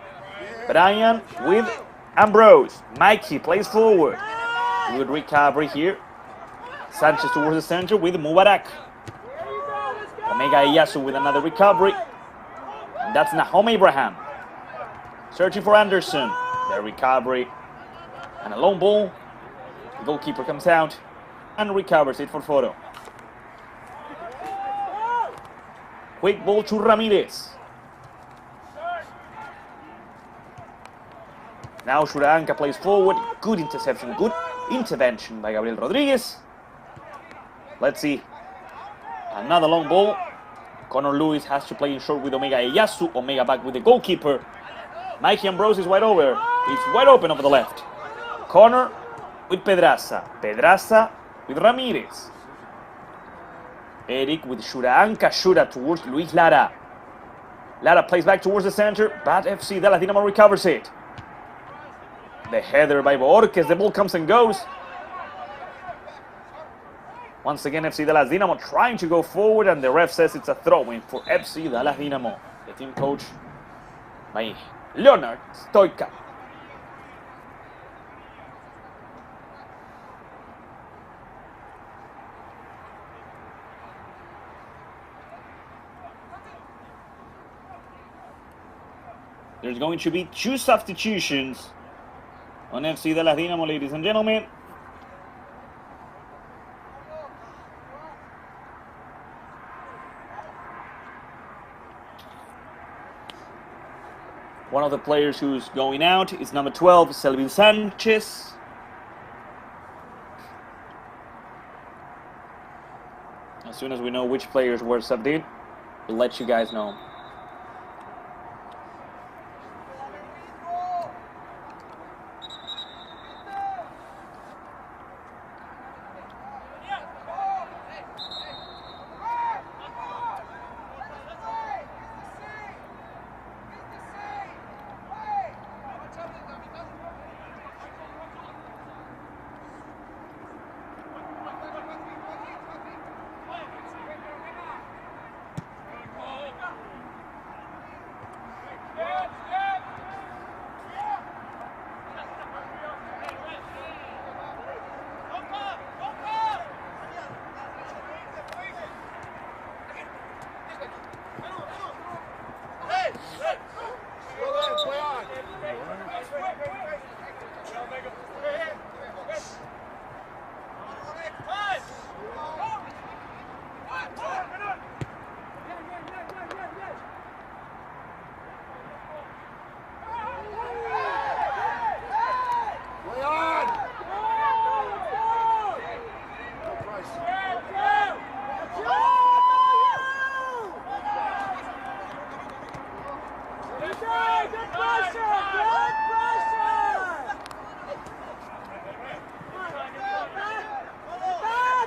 Brian with Ambrose. Mikey plays forward. Good recovery here. Sanchez towards the center with Mubarak. Omega Iyasu with another recovery. And that's Nahom Abraham. Searching for Anderson. The recovery. And a long ball. The goalkeeper comes out and recovers it for Foro. Quick ball to Ramirez. Now Shuraanka plays forward. Good interception, good intervention by Gabriel Rodriguez. Let's see. Another long ball. Connor Lewis has to play in short with Omega Iyasu. Omega back with the goalkeeper. Mikey Ambrose is wide over. He's wide open over the left. Connor with Pedraza. Pedraza with Ramirez. Eric with Shuraanka. Shura towards Luis Lara. Lara plays back towards the center, but FC Dallas Dynamo recovers it. The header by Borges. The ball comes and goes. Once again, FC Dallas Dynamo trying to go forward, and the ref says it's a throw-in for FC Dallas Dynamo. The team coach by Leonard Stoica. There's going to be 2 substitutions on FC Dallas Dynamo, ladies and gentlemen. One of the players who's going out is number 12, Selvin Sanchez. As soon as we know which players were subbed in, we'll let you guys know.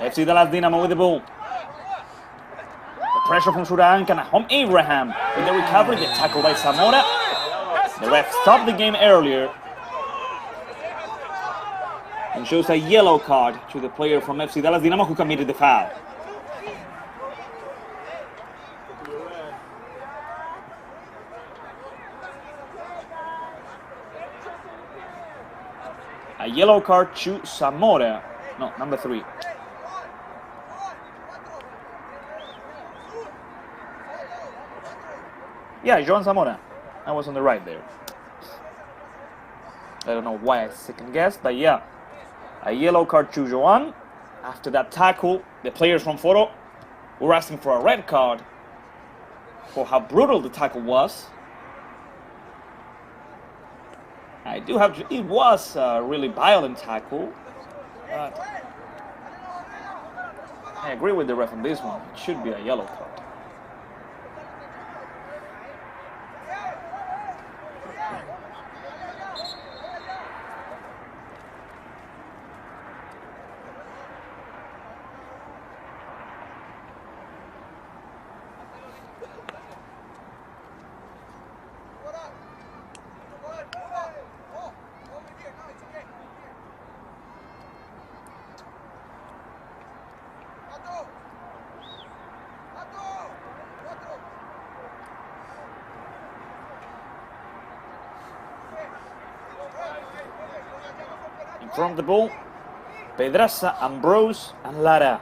FC Dallas Dynamo with the ball. The pressure from Shuraanka and Nahom Abraham with the recovery, the tackle by Zamora. The ref stopped the game earlier and shows a yellow card to the player from FC Dallas Dynamo who committed the foul. A yellow card to Zamora. No, number 3. Yeah, Joan Zamora. I was on the right there. I don't know why I second guessed, but yeah. A yellow card to Joan. After that tackle, the players from Foro were asking for a red card for how brutal the tackle was. I do have to, it was a really violent tackle. But I agree with the ref on this one. It should be a yellow card. from the ball. Pedraza, Ambrose, and Lara.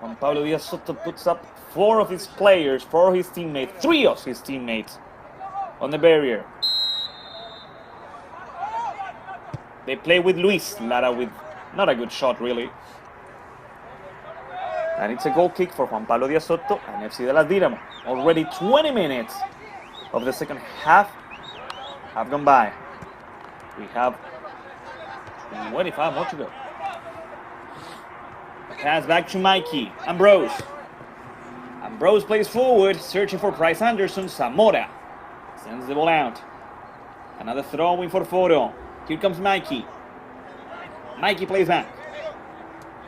Juan Pablo Diaz Soto puts up 4 of his players, 4 of his teammates, 3 of his teammates on the barrier. They play with Luis Lara with not a good shot, really. And it's a goal kick for Juan Pablo Diaz Soto and FC de la Dynamo. Already 20 minutes of the second half have gone by. We have 25 more to go. Pass back to Mikey. Ambrose. Ambrose plays forward, searching for Bryce Anderson. Zamora sends the ball out. Another throw-in for Foro. Here comes Mikey. Mikey plays back.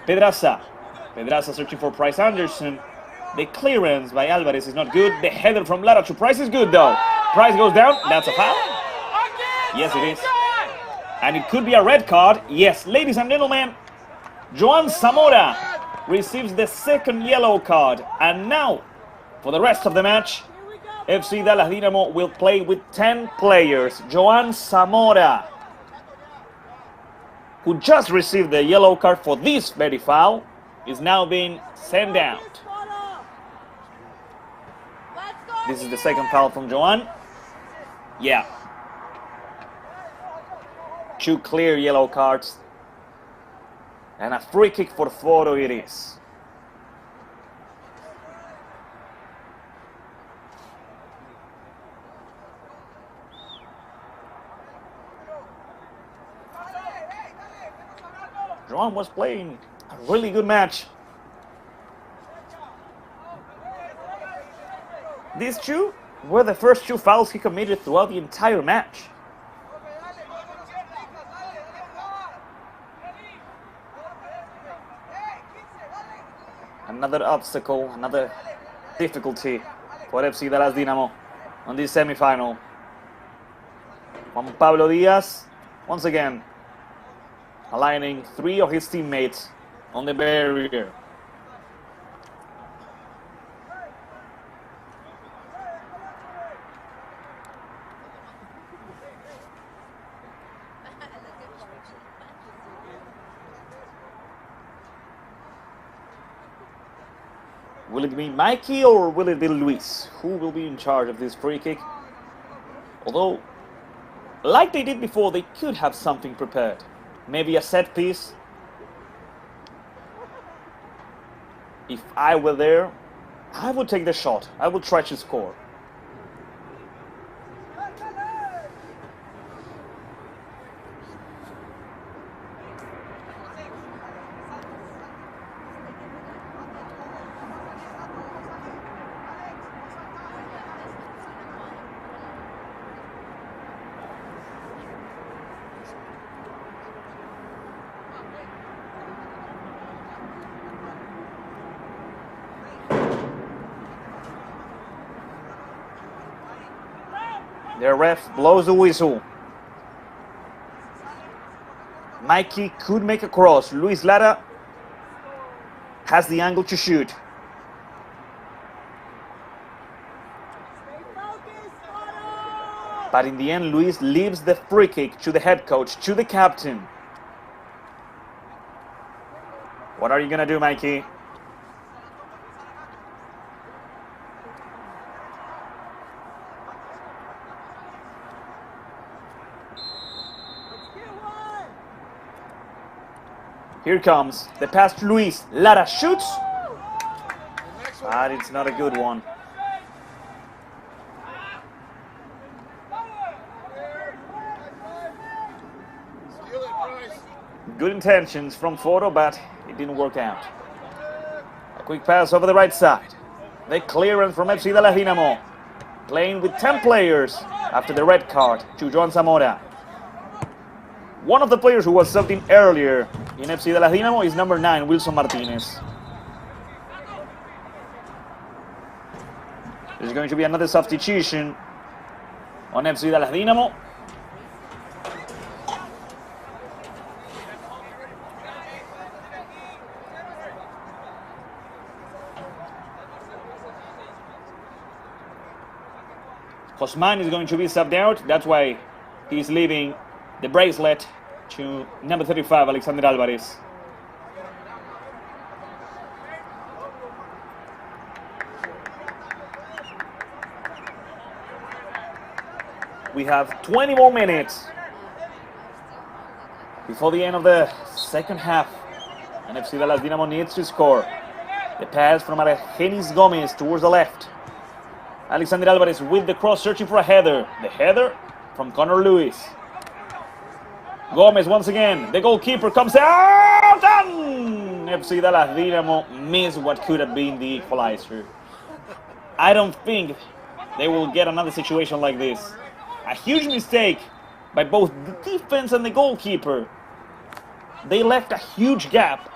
Pedraza. Pedraza searching for Bryce Anderson. The clearance by Alvarez is not good. The header from Lara to Price is good, though. Price goes down. That's a foul. Yes, it is. And it could be a red card. Yes, ladies and gentlemen. Joan Zamora receives the second yellow card. And now, for the rest of the match, FC Dallas Dynamo will play with 10 players. Joan Zamora, who just received the yellow card for this very foul, is now being sent out. This is the second foul from Joan. Yeah. 2 clear yellow cards. And a free kick for Foro it is. Joan was playing a really good match. These 2 were the first 2 fouls he committed throughout the entire match. Another obstacle, another difficulty for FC Dallas Dynamo on this semi-final. Juan Pablo Diaz, once again, aligning 3 of his teammates on the barrier. Will it be Mikey or will it be Luis? Who will be in charge of this free kick? Although, like they did before, they could have something prepared. Maybe a set piece. If I were there, I would take the shot. I would try to score. The ref blows the whistle. Mikey could make a cross. Luis Lara has the angle to shoot. But in the end, Luis leaves the free kick to the head coach, to the captain. What are you gonna do, Mikey? Here comes the pass to Luis. Lara shoots, but it's not a good one. Good intentions from Foro, but it didn't work out. A quick pass over the right side. The clearance from FC de la Dynamo. Playing with 10 players after the red card to Joan Zamora. One of the players who was subbed in earlier in FC de la Dynamo is number 9, Wilson Martinez. There's going to be another substitution on FC de la Dynamo. Josman is going to be subbed out. That's why he's leaving the bracelet to number 35, Alexander Alvarez. We have 20 more minutes before the end of the second half. And FC Dallas Dynamo needs to score. The pass from Argenis Gomez towards the left. Alexander Alvarez with the cross, searching for a header. The header from Connor Lewis. Gomez once again. The goalkeeper comes out, and FC Dallas Dynamo missed what could have been the equalizer. I don't think they will get another situation like this. A huge mistake by both the defense and the goalkeeper. They left a huge gap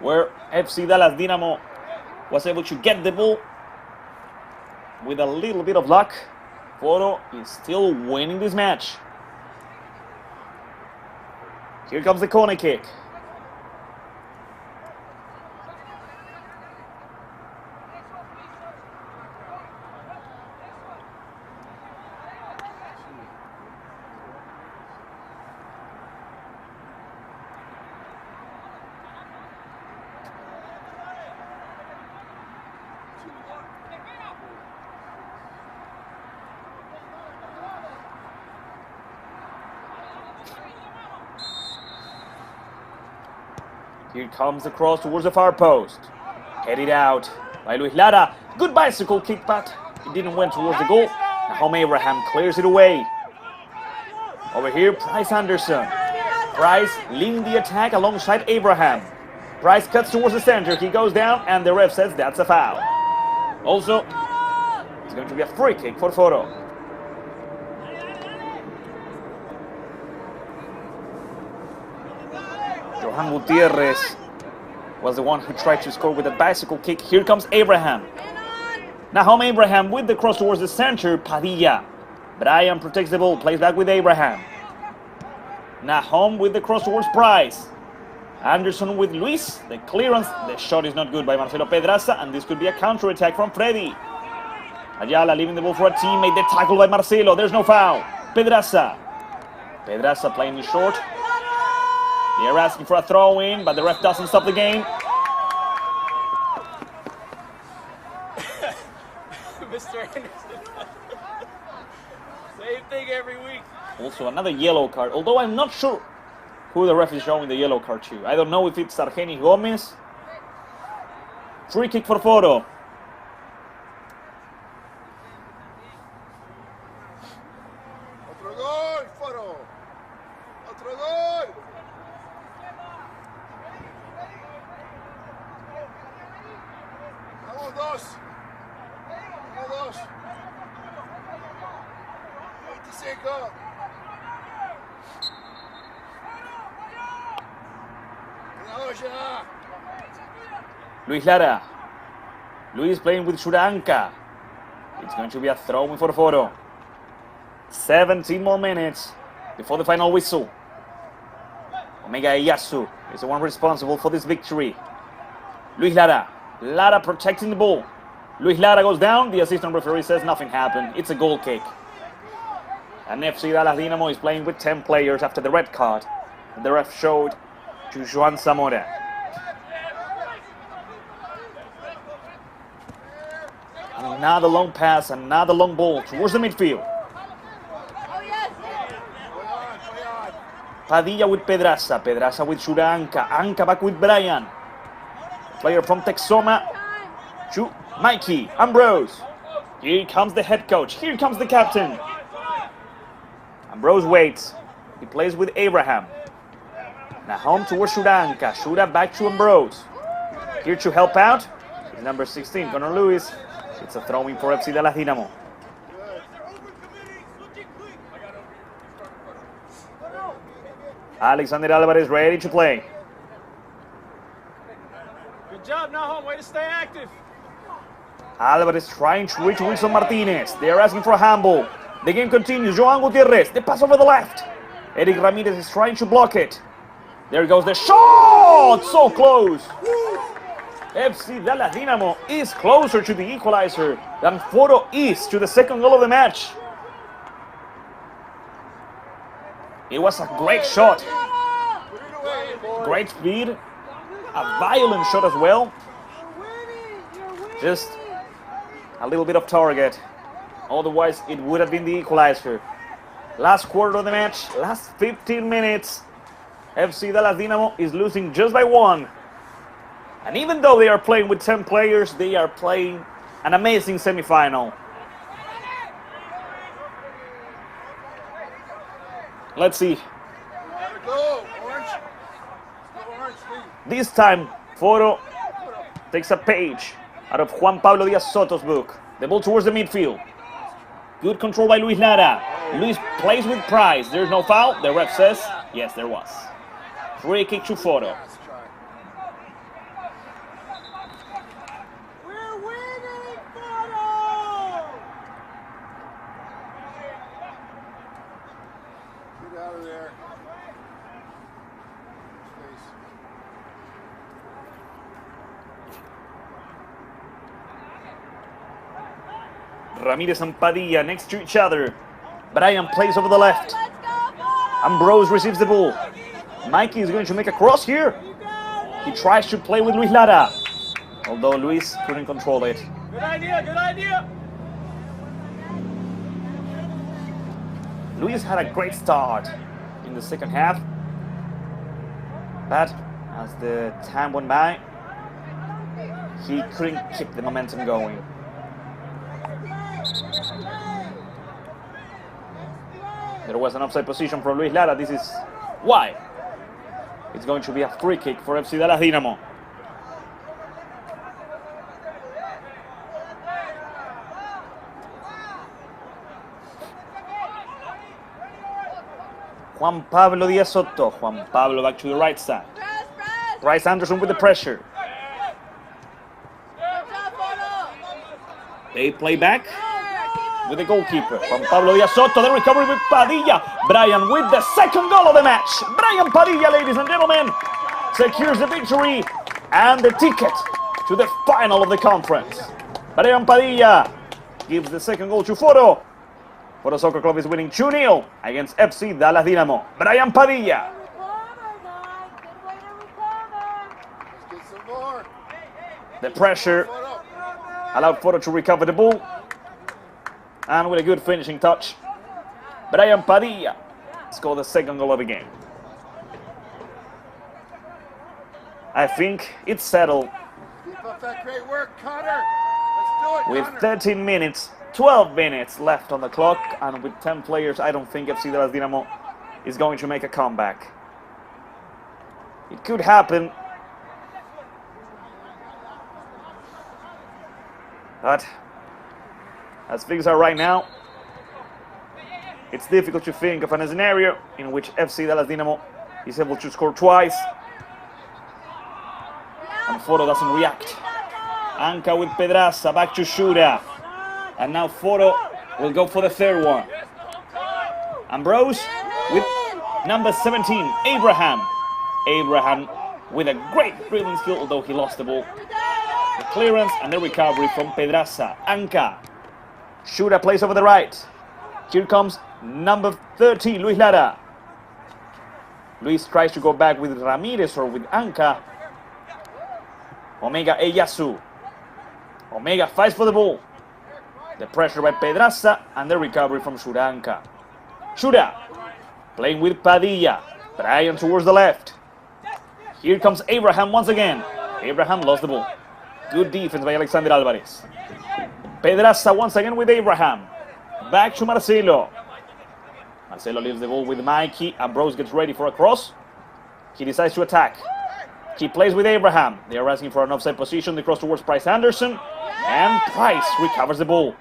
where FC Dallas Dynamo was able to get the ball. With a little bit of luck, Foro is still winning this match. Here comes the corner kick. Here comes the cross towards the far post. Headed out by Luis Lara. Good bicycle kick, but it didn't went towards the goal. Nahom Abraham clears it away. Over here, Price Anderson. Price leading the attack alongside Abraham. Price cuts towards the center. He goes down, and the ref says that's a foul. Also, it's going to be a free kick for Foro. Johan Gutierrez was the one who tried to score with a bicycle kick. Here comes Abraham. Nahom Abraham with the cross towards the center. Padilla. Brian protects the ball, plays back with Abraham. Nahom with the cross towards Price. Anderson with Luis. The clearance, the shot is not good by Marcelo Pedraza, and this could be a counter-attack from Freddy. Ayala leaving the ball for a teammate. The tackle by Marcelo. There's no foul. Pedraza. Pedraza playing short. They are asking for a throw-in, but the ref doesn't stop the game. Mr. Anderson. Same thing every week. Also another yellow card, although I'm not sure who the ref is showing the yellow card to. I don't know if it's Argenis Gomez. Free kick for Foro. Otro gol, Foro. Otro gol. Vamos dos. Vamos dos. 25. Luis Lara. Luis playing with Shuranka. It's going to be a throw-in for Foro. 17 more minutes before the final whistle. Omega Iyasu is the one responsible for this victory. Luis Lara. Lara protecting the ball. Luis Lara goes down. The assistant referee says nothing happened. It's a goal kick. And FC Dallas Dynamo is playing with 10 players after the red card the ref showed to Joan Zamora. Another long pass, another long ball towards the midfield. Padilla with Pedraza. Pedraza with Shuranka. Anka back with Brian. Player from Texoma to Mikey Ambrose. Here comes the head coach. Here comes the captain. Ambrose waits. He plays with Abraham. Nahom towards Shuranka. Shura back to Ambrose. Here to help out is number 16, Connor Lewis. It's a throw-in for FC Dallas Dynamo. Alexander Alvarez ready to play. Good job, Nahom. Way to stay active. Alvarez trying to reach Wilson Martinez. They are asking for a handball. The game continues. Johan Gutierrez. The pass over the left. Eric Ramirez is trying to block it. There goes the shot. So close. FC Dallas Dynamo is closer to the equalizer than Foro is to the second goal of the match. It was a great shot. Great speed. A violent shot as well. Just a little bit of target. Otherwise, it would have been the equalizer. Last quarter of the match, last 15 minutes. FC Dallas Dynamo is losing just by 1. And even though they are playing with 10 players, they are playing an amazing semifinal. Let's see. This time, Foro takes a page out of Juan Pablo Díaz Soto's book. The ball towards the midfield. Good control by Luis Lara. Luis plays with Price. There's no foul. The ref says, yes, there was. Free kick to Foro. We're winning, Foro! Get out of there. Ramirez and Padilla next to each other. Brian plays over the left. Ambrose receives the ball. Mikey is going to make a cross here. He tries to play with Luis Lara, although Luis couldn't control it. Good idea, good idea. Luis had a great start in the second half, but as the time went by, he couldn't keep the momentum going. There was an offside position from Luis Lara. This is why it's going to be a free kick for FC Dallas Dynamo. Juan Pablo Díaz Soto. Juan Pablo back to the right side. Bryce Anderson with the pressure. They play back with the goalkeeper. Juan Pablo Díaz Soto. The recovery with Padilla. Brian with the second goal of the match. Brian Padilla, ladies and gentlemen, secures the victory and the ticket to the final of the conference. Brian Padilla gives the second goal to Foro. Foro Soccer Club is winning 2-0 against FC Dallas Dynamo. Brian Padilla. The pressure allowed Foro to recover the ball. And with a good finishing touch, Brian Padilla scored the second goal of the game. I think it's settled. Keep up that great work, Connor. Let's do it, With Connor. 13 minutes, 12 minutes left on the clock, and with 10 players, I don't think FC Dallas Dynamo is going to make a comeback. It could happen, but as things are right now, it's difficult to think of a scenario in which FC Dallas Dynamo is able to score twice and Foro doesn't react. Anca with Pedraza, back to Shura. And now Foro will go for the third one. Ambrose with number 17, Abraham. Abraham with a great dribbling skill, although he lost the ball. The clearance and the recovery from Pedraza. Anca. Shura plays over the right. Here comes number 13, Luis Lara. Luis tries to go back with Ramirez or with Anca. Omega Eyasu. Omega fights for the ball. The pressure by Pedraza and the recovery from Shura Anca. Shura playing with Padilla. Brian towards the left. Here comes Abraham once again. Abraham lost the ball. Good defense by Alexander Alvarez. Pedraza once again with Abraham. Back to Marcelo. Marcelo leaves the ball with Mikey. Ambrose gets ready for a cross. He decides to attack. He plays with Abraham. They are asking for an offside position. They cross towards Bryce Anderson. And Price recovers the ball.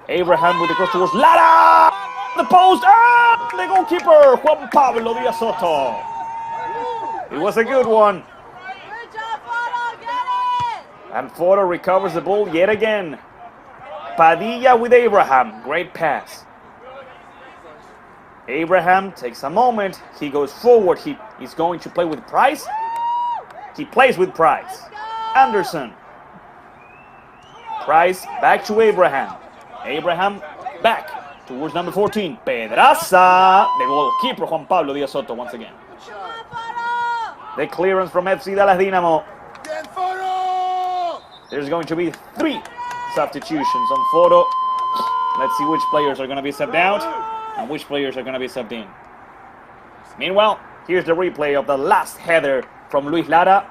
Abraham with the cross towards Lara. The post. And the goalkeeper, Juan Pablo Díaz Soto. It was a good one. And Foro recovers the ball yet again. Padilla with Abraham. Great pass. Abraham takes a moment. He goes forward. He is going to play with Price. He plays with Price. Anderson. Price back to Abraham. Abraham back towards number 14. Pedraza. The goalkeeper Juan Pablo Díaz Soto once again. The clearance from FC Dallas Dynamo. There's going to be 3 substitutions on Foro. Let's see which players are going to be subbed out and which players are going to be subbed in. Meanwhile, here's the replay of the last header from Luis Lara.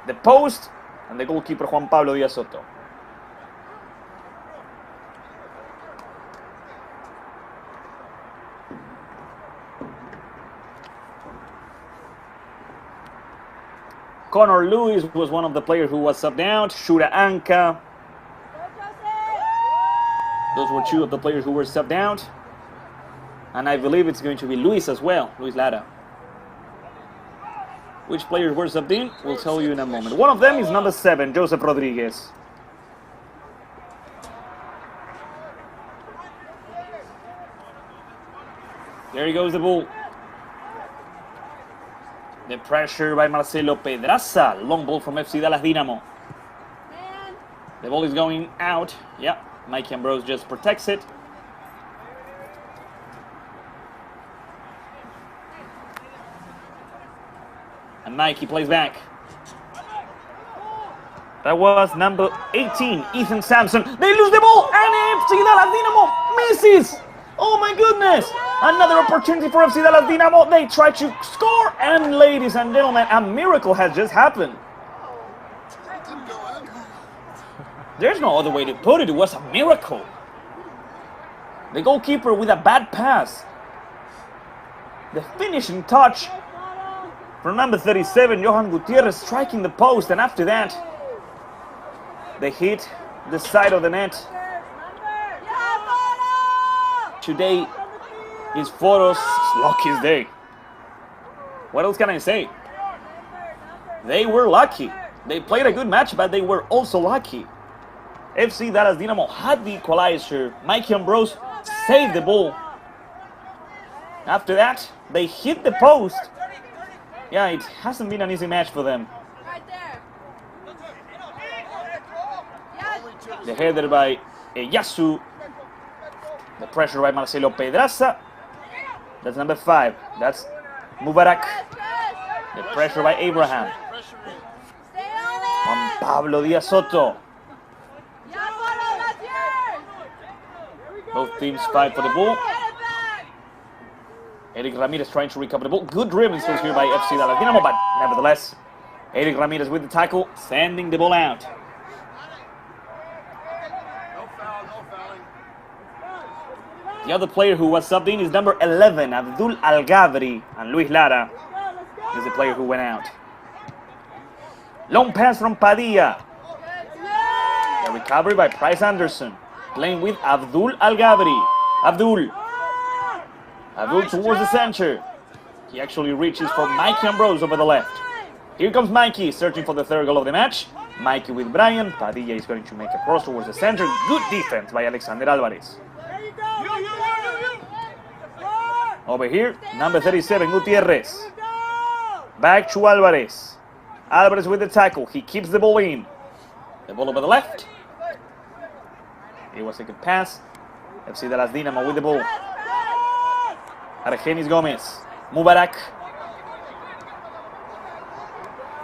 The post and the goalkeeper Juan Pablo Díaz Soto. Connor Lewis was one of the players who was subbed out. Shura Anka. Those were 2 of the players who were subbed out. And I believe it's going to be Luis as well, Luis Lara. Which players were subbed in, we'll tell you in a moment. One of them is number 7, Joseph Rodriguez. There he goes, the ball. The pressure by Marcelo Pedraza. Long ball from FC Dallas Dynamo. The ball is going out. Yeah, Mike Ambrose just protects it. And Mikey plays back. That was number 18, Ethan Sampson. They lose the ball and FC Dallas Dynamo misses. Oh my goodness. Another opportunity for FC Dallas Dynamo. They try to score, and ladies and gentlemen, a miracle has just happened. There's no other way to put it. It was a miracle. The goalkeeper with a bad pass. The finishing touch from number 37, Johan Gutierrez, striking the post, and after that, they hit the side of the net. Today is Foro's luckiest day. What else can I say? They were lucky. They played a good match, but they were also lucky. FC Dallas Dynamo had the equalizer. Mike Ambrose saved the ball. After that, they hit the post. Yeah, it hasn't been an easy match for them. The header by Eyasu. The pressure by Marcelo Pedraza. That's number 5. That's Mubarak. The pressure by Abraham. Juan Pablo Díaz Soto. Both teams fight for the ball. Eric Ramirez trying to recover the ball. Good dribbling skills here by FC Dallas Dynamo, but nevertheless, Eric Ramirez with the tackle, sending the ball out. The other player who was subbed in is number 11, Abdul Al-Gabri, and Luis Lara is the player who went out. Long pass from Padilla. The recovery by Price Anderson, playing with Abdul Al-Gabri. Abdul towards the center. He actually reaches for Mikey Ambrose over the left. Here comes Mikey, searching for the 3rd goal of the match. Mikey with Brian. Padilla is going to make a cross towards the center. Good defense by Alexander Alvarez. Over here, number 37, Gutierrez. Back to Alvarez. Alvarez with the tackle. He keeps the ball in. The ball over the left. It was a good pass. FC Dallas Dynamo with the ball. Argenis Gomez. Mubarak.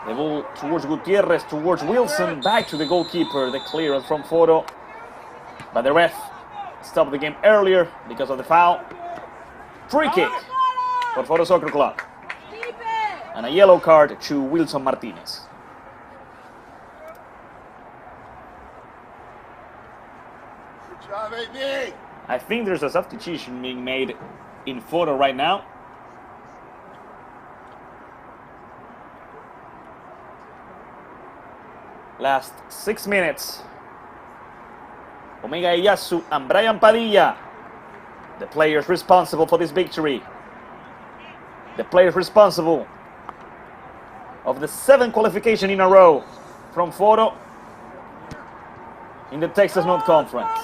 The ball towards Gutierrez, towards Wilson. Back to the goalkeeper. The clearance from Foro. But the ref stopped the game earlier because of the foul. Free kick for Foro Soccer Club. And a yellow card to Wilson Martinez. Good job, AB. I think there's a substitution being made in Foro right now. Last 6 minutes. Omega Eyasu and Brian Padilla, the players responsible for this victory. The players responsible of the 7th qualification in a row from Foro in the Texas North Conference.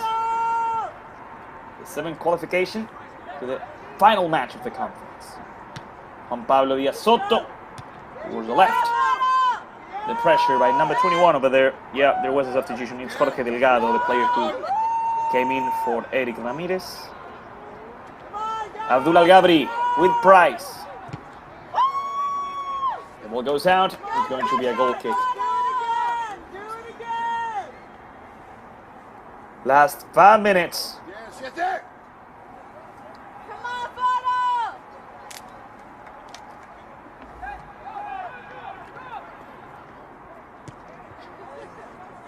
The 7th qualification to the final match of the conference. Juan Pablo Díaz Soto towards the left. The pressure by number 21 over there. Yeah, there was a substitution. It's Jorge Delgado, the player who came in for Eric Ramirez. Abdul Al-Gabri with Price. The ball goes out. It's going to be a goal kick. Last 5 minutes.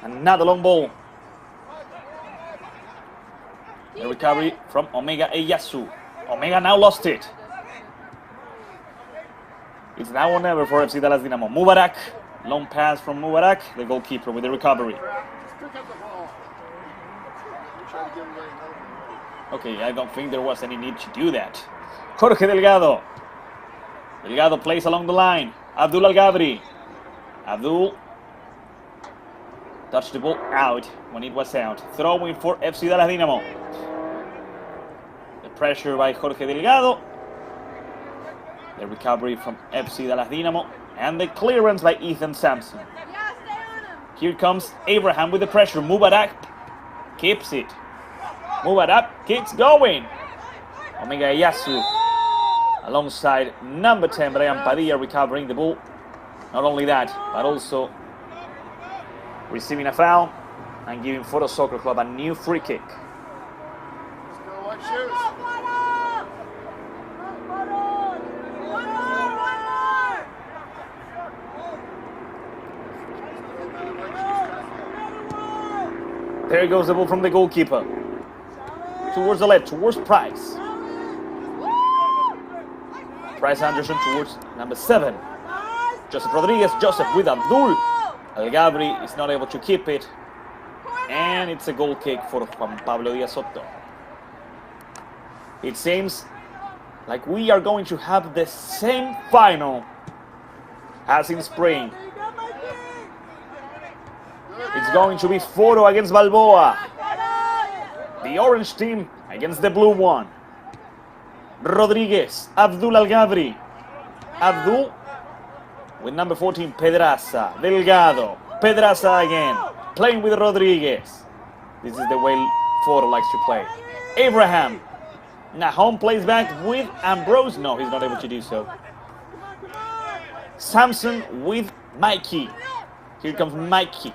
Another long ball. The recovery from Omega Eyasu. Omega now lost it. It's now or never for FC Dallas Dynamo. Mubarak, long pass from Mubarak, the goalkeeper with the recovery. Okay, I don't think there was any need to do that. Jorge Delgado. Delgado plays along the line. Abdul Al-Gabri. Abdul touched the ball out when it was out. Throwing for FC Dallas Dynamo. The pressure by Jorge Delgado. The recovery from FC Dallas Dynamo. And the clearance by Ethan Sampson. Here comes Abraham with the pressure. Mubarak keeps it. Mubarak keeps going. Omega Eyasu alongside number 10, Brian Padilla, recovering the ball. Not only that, but also receiving a foul and giving Foro Soccer Club a new free kick. There goes the ball from the goalkeeper. Towards the left, towards Price. Price Anderson towards number 7. Joseph Rodriguez, Joseph with Abdul. Al-Gabri is not able to keep it. And it's a goal kick for Juan Pablo Díaz Soto. It seems like we are going to have the same final as in spring. It's going to be Foro against Balboa. The orange team against the blue one. Rodriguez, Abdul Al-Gabri. Abdul with number 14, Pedraza. Delgado, Pedraza again. Playing with Rodriguez. This is the way Foro likes to play. Abraham. Nahom plays back with Ambrose. No, he's not able to do so. Samson with Mikey. Here comes Mikey.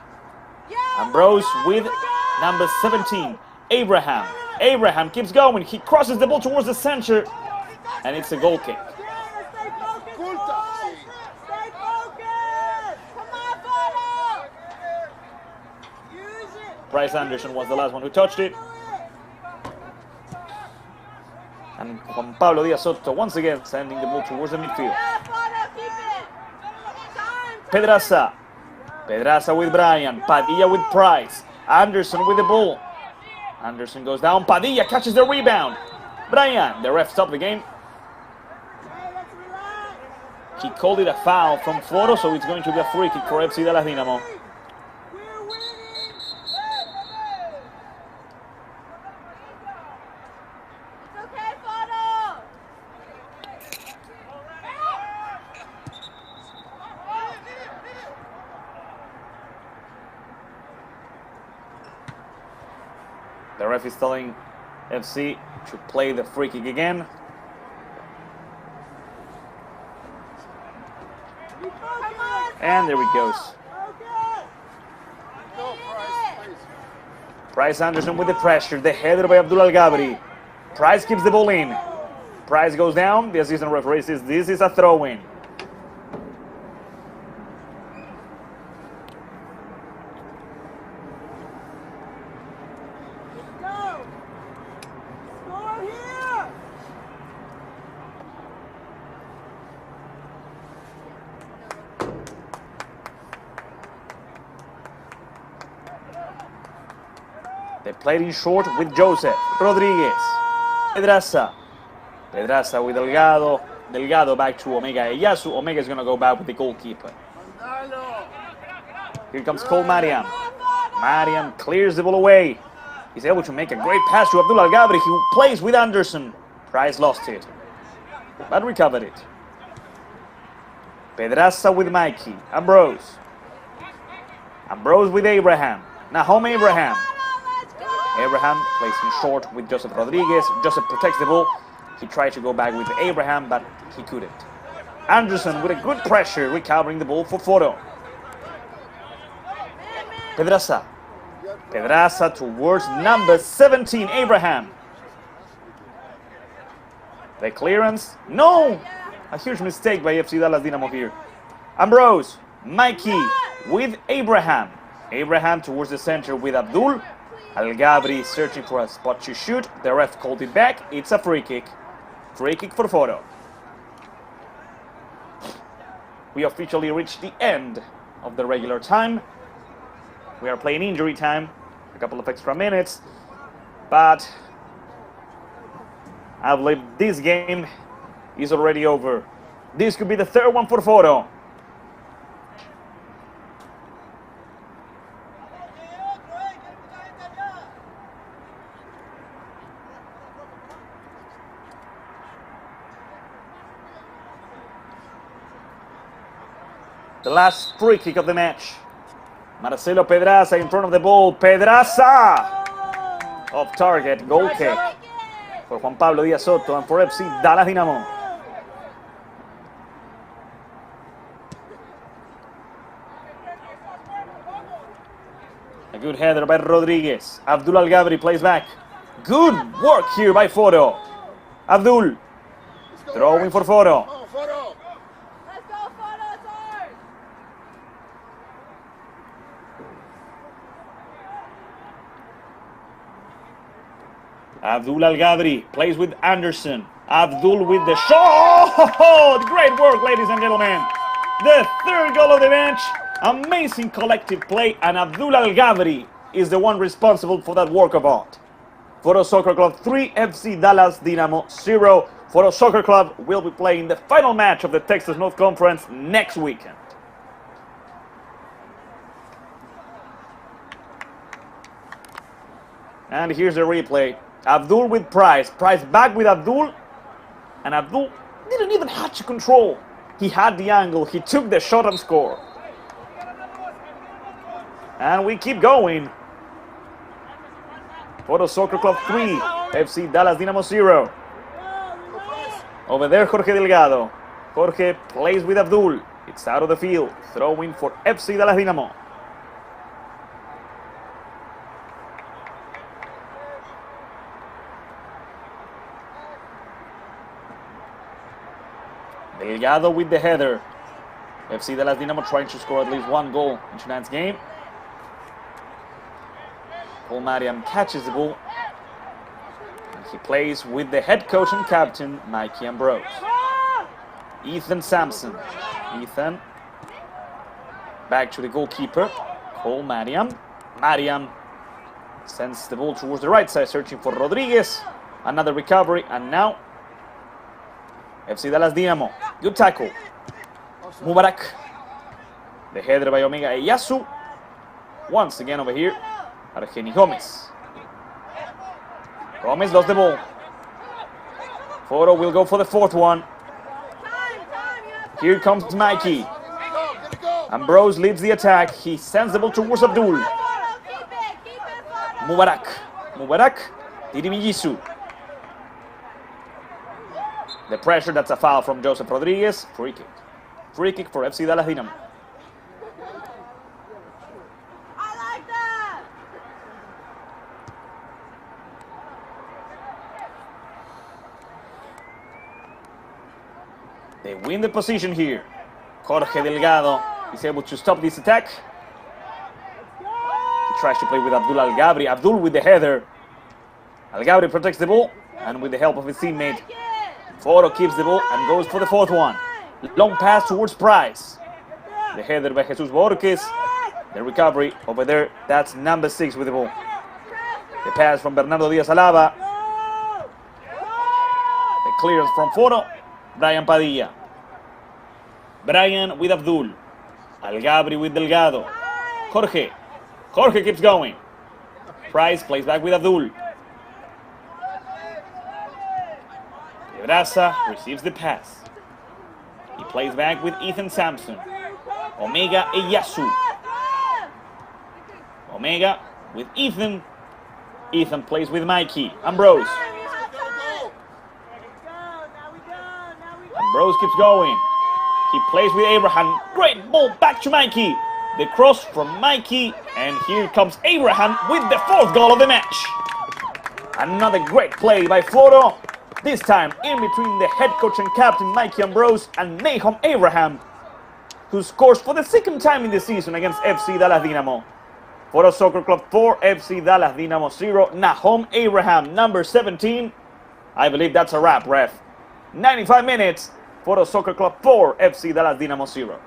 Ambrose with number 17, Abraham. Abraham keeps going. He crosses the ball towards the center. And it's a goal kick. Bryce Anderson was the last one who touched it. And Juan Pablo Díaz Soto once again sending the ball towards the midfield. Pedraza. Pedraza with Brian. Padilla with Price. Anderson with the ball. Anderson goes down. Padilla catches the rebound. Brian, the ref stopped the game. He called it a foul from Foro, so it's going to be a free kick for FC Dallas Dynamo. The ref is telling FC to play the free kick again. And there it goes. Price Anderson with the pressure. The header by Abdul Al-Gabri. Price keeps the ball in. Price goes down. The assistant referee says this is a throw-in. They played in short with Joseph. Rodriguez. Pedraza. Pedraza with Delgado. Delgado back to Omega Eyasu. Omega is going to go back with the goalkeeper. Here comes Cole Mariam. Mariam clears the ball away. He's able to make a great pass to Abdul Al-Gabri, who plays with Anderson. Price lost it, but recovered it. Pedraza with Mikey. Ambrose. Ambrose with Abraham. Nahom Abraham. Abraham plays in short with Joseph Rodriguez. Joseph protects the ball. He tried to go back with Abraham, but he couldn't. Anderson with a good pressure, recovering the ball for Foro. Pedraza. Pedraza towards number 17, Abraham. The clearance. No! A huge mistake by FC Dallas Dynamo here. Ambrose. Mikey with Abraham. Abraham towards the center with Abdul. Al-Gabri searching for a spot to shoot. The ref called it back. It's a free kick. Free kick for Foro. We officially reached the end of the regular time. We are playing injury time. A couple of extra minutes. But I believe this game is already over. This could be the third one for Foro. The last free kick of the match. Marcelo Pedraza in front of the ball. Pedraza! Off target, goal kick for Juan Pablo Díaz Soto and for FC Dallas Dynamo. A good header by Rodriguez. Abdul Al-Gabri plays back. Good work here by Foro. Abdul throwing for Foro. Abdul Al-Gabri plays with Anderson. Abdul with the shot. Great work, ladies and gentlemen. The third goal of the match. Amazing collective play, and Abdul Al-Gabri is the one responsible for that work of art. Foro Soccer Club 3, FC Dallas Dynamo 0. Foro Soccer Club will be playing the final match of the Texas North Conference next weekend. And here's the replay. Abdul with Price. Price back with Abdul. And Abdul didn't even have to control. He had the angle. He took the shot and scored. And we keep going. Foro Soccer Club 3. FC Dallas Dynamo 0. Over there, Jorge Delgado. Jorge plays with Abdul. It's out of the field. Throwing for FC Dallas Dynamo. Delgado with the header. FC Dallas Dynamo trying to score at least one goal in tonight's game. Paul Mariam catches the ball. And he plays with the head coach and captain, Mikey Ambrose. Ethan Sampson. Ethan. Back to the goalkeeper, Paul Mariam. Mariam sends the ball towards the right side, searching for Rodriguez. Another recovery, and now FC Dallas Dynamo. Good tackle. Mubarak. The header by Omega Eyasu. Once again over here, Argeni Gomez. Gomez lost the ball. Foro will go for the fourth one. Here comes Mikey. Ambrose leads the attack. He sends the ball towards Abdul. Mubarak. Mubarak. Dirimiyisu. The pressure, that's a foul from Joseph Rodriguez. Free kick. Free kick for FC Dallas Dynamo. They win the position here. Jorge Delgado is able to stop this attack. He tries to play with Abdul Al-Gabri. Abdul with the header. Al-Gabri protects the ball, and with the help of his teammate, Foro keeps the ball and goes for the fourth one. Long pass towards Price. The header by Jesus Borges. The recovery over there, that's number 6 with the ball. The pass from Bernardo Diaz Alaba. The clearance from Foro. Brian Padilla. Brian with Abdul. Al-Gabri with Delgado. Jorge. Jorge keeps going. Price plays back with Abdul. Pedraza receives the pass. He plays back with Ethan Sampson. Omega Eyasu. Omega with Ethan. Ethan plays with Mikey. Ambrose. Ambrose keeps going. He plays with Abraham. Great ball back to Mikey. The cross from Mikey. And here comes Abraham with the 4th goal of the match. Another great play by Foro. This time in between the head coach and captain Mikey Ambrose and Nahom Abraham, who scores for the 2nd time in the season against FC Dallas Dynamo. Foro Soccer Club 4, FC Dallas Dynamo 0. Nahom Abraham, number 17. I believe that's a wrap, ref. 95 minutes. Foro Soccer Club 4, FC Dallas Dynamo 0.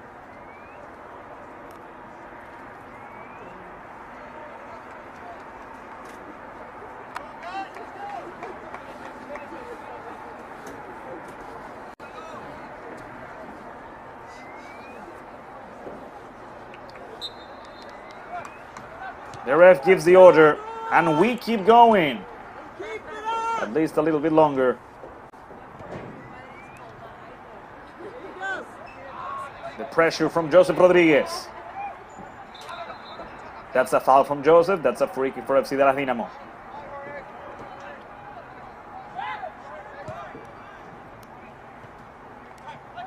The ref gives the order, and we keep going. At least a little bit longer. The pressure from Joseph Rodriguez. That's a foul from Joseph. That's a free kick for FC Dallas Dynamo.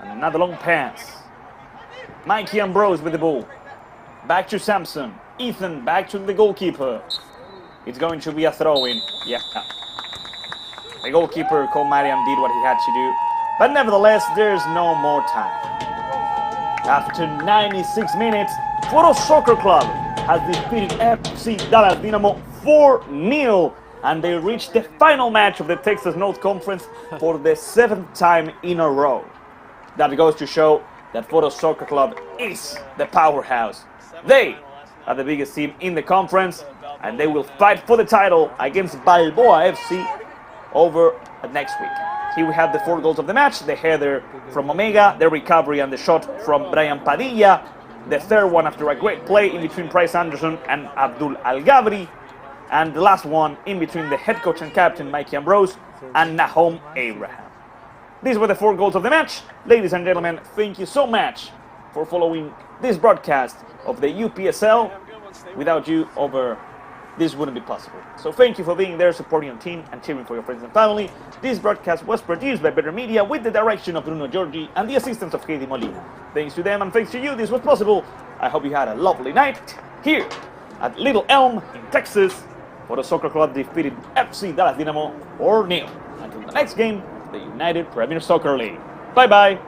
And another long pass. Mikey Ambrose with the ball. Back to Samson. Ethan back to the goalkeeper. It's going to be a throw-in. Yeah. The goalkeeper, Cole Mariam, did what he had to do. But nevertheless, there's no more time. After 96 minutes, Foro Soccer Club has defeated FC Dallas Dynamo 4-0. And they reached the final match of the Texas North Conference for the 7th time in a row. That goes to show that Foro Soccer Club is the powerhouse. They are the biggest team in the conference, and they will fight for the title against Balboa FC over next week. Here we have the 4 goals of the match, the header from Omega, the recovery and the shot from Brian Padilla, the 3rd one after a great play in between Price Anderson and Abdul Al-Gabri, and the last one in between the head coach and captain Mikey Ambrose and Nahom Abraham. These were the 4 goals of the match. Ladies and gentlemen, thank you so much for following this broadcast of the UPSL. Without you, this wouldn't be possible. So thank you for being there, supporting your team and cheering for your friends and family. This broadcast was produced by Better Media with the direction of Bruno Giorgi and the assistance of Heidi Molina. Thanks to them and thanks to you, this was possible. I hope you had a lovely night here at Little Elm in Texas. Foro Soccer Club defeated FC Dallas Dynamo 4-0. Until the next game, the United Premier Soccer League. Bye-bye.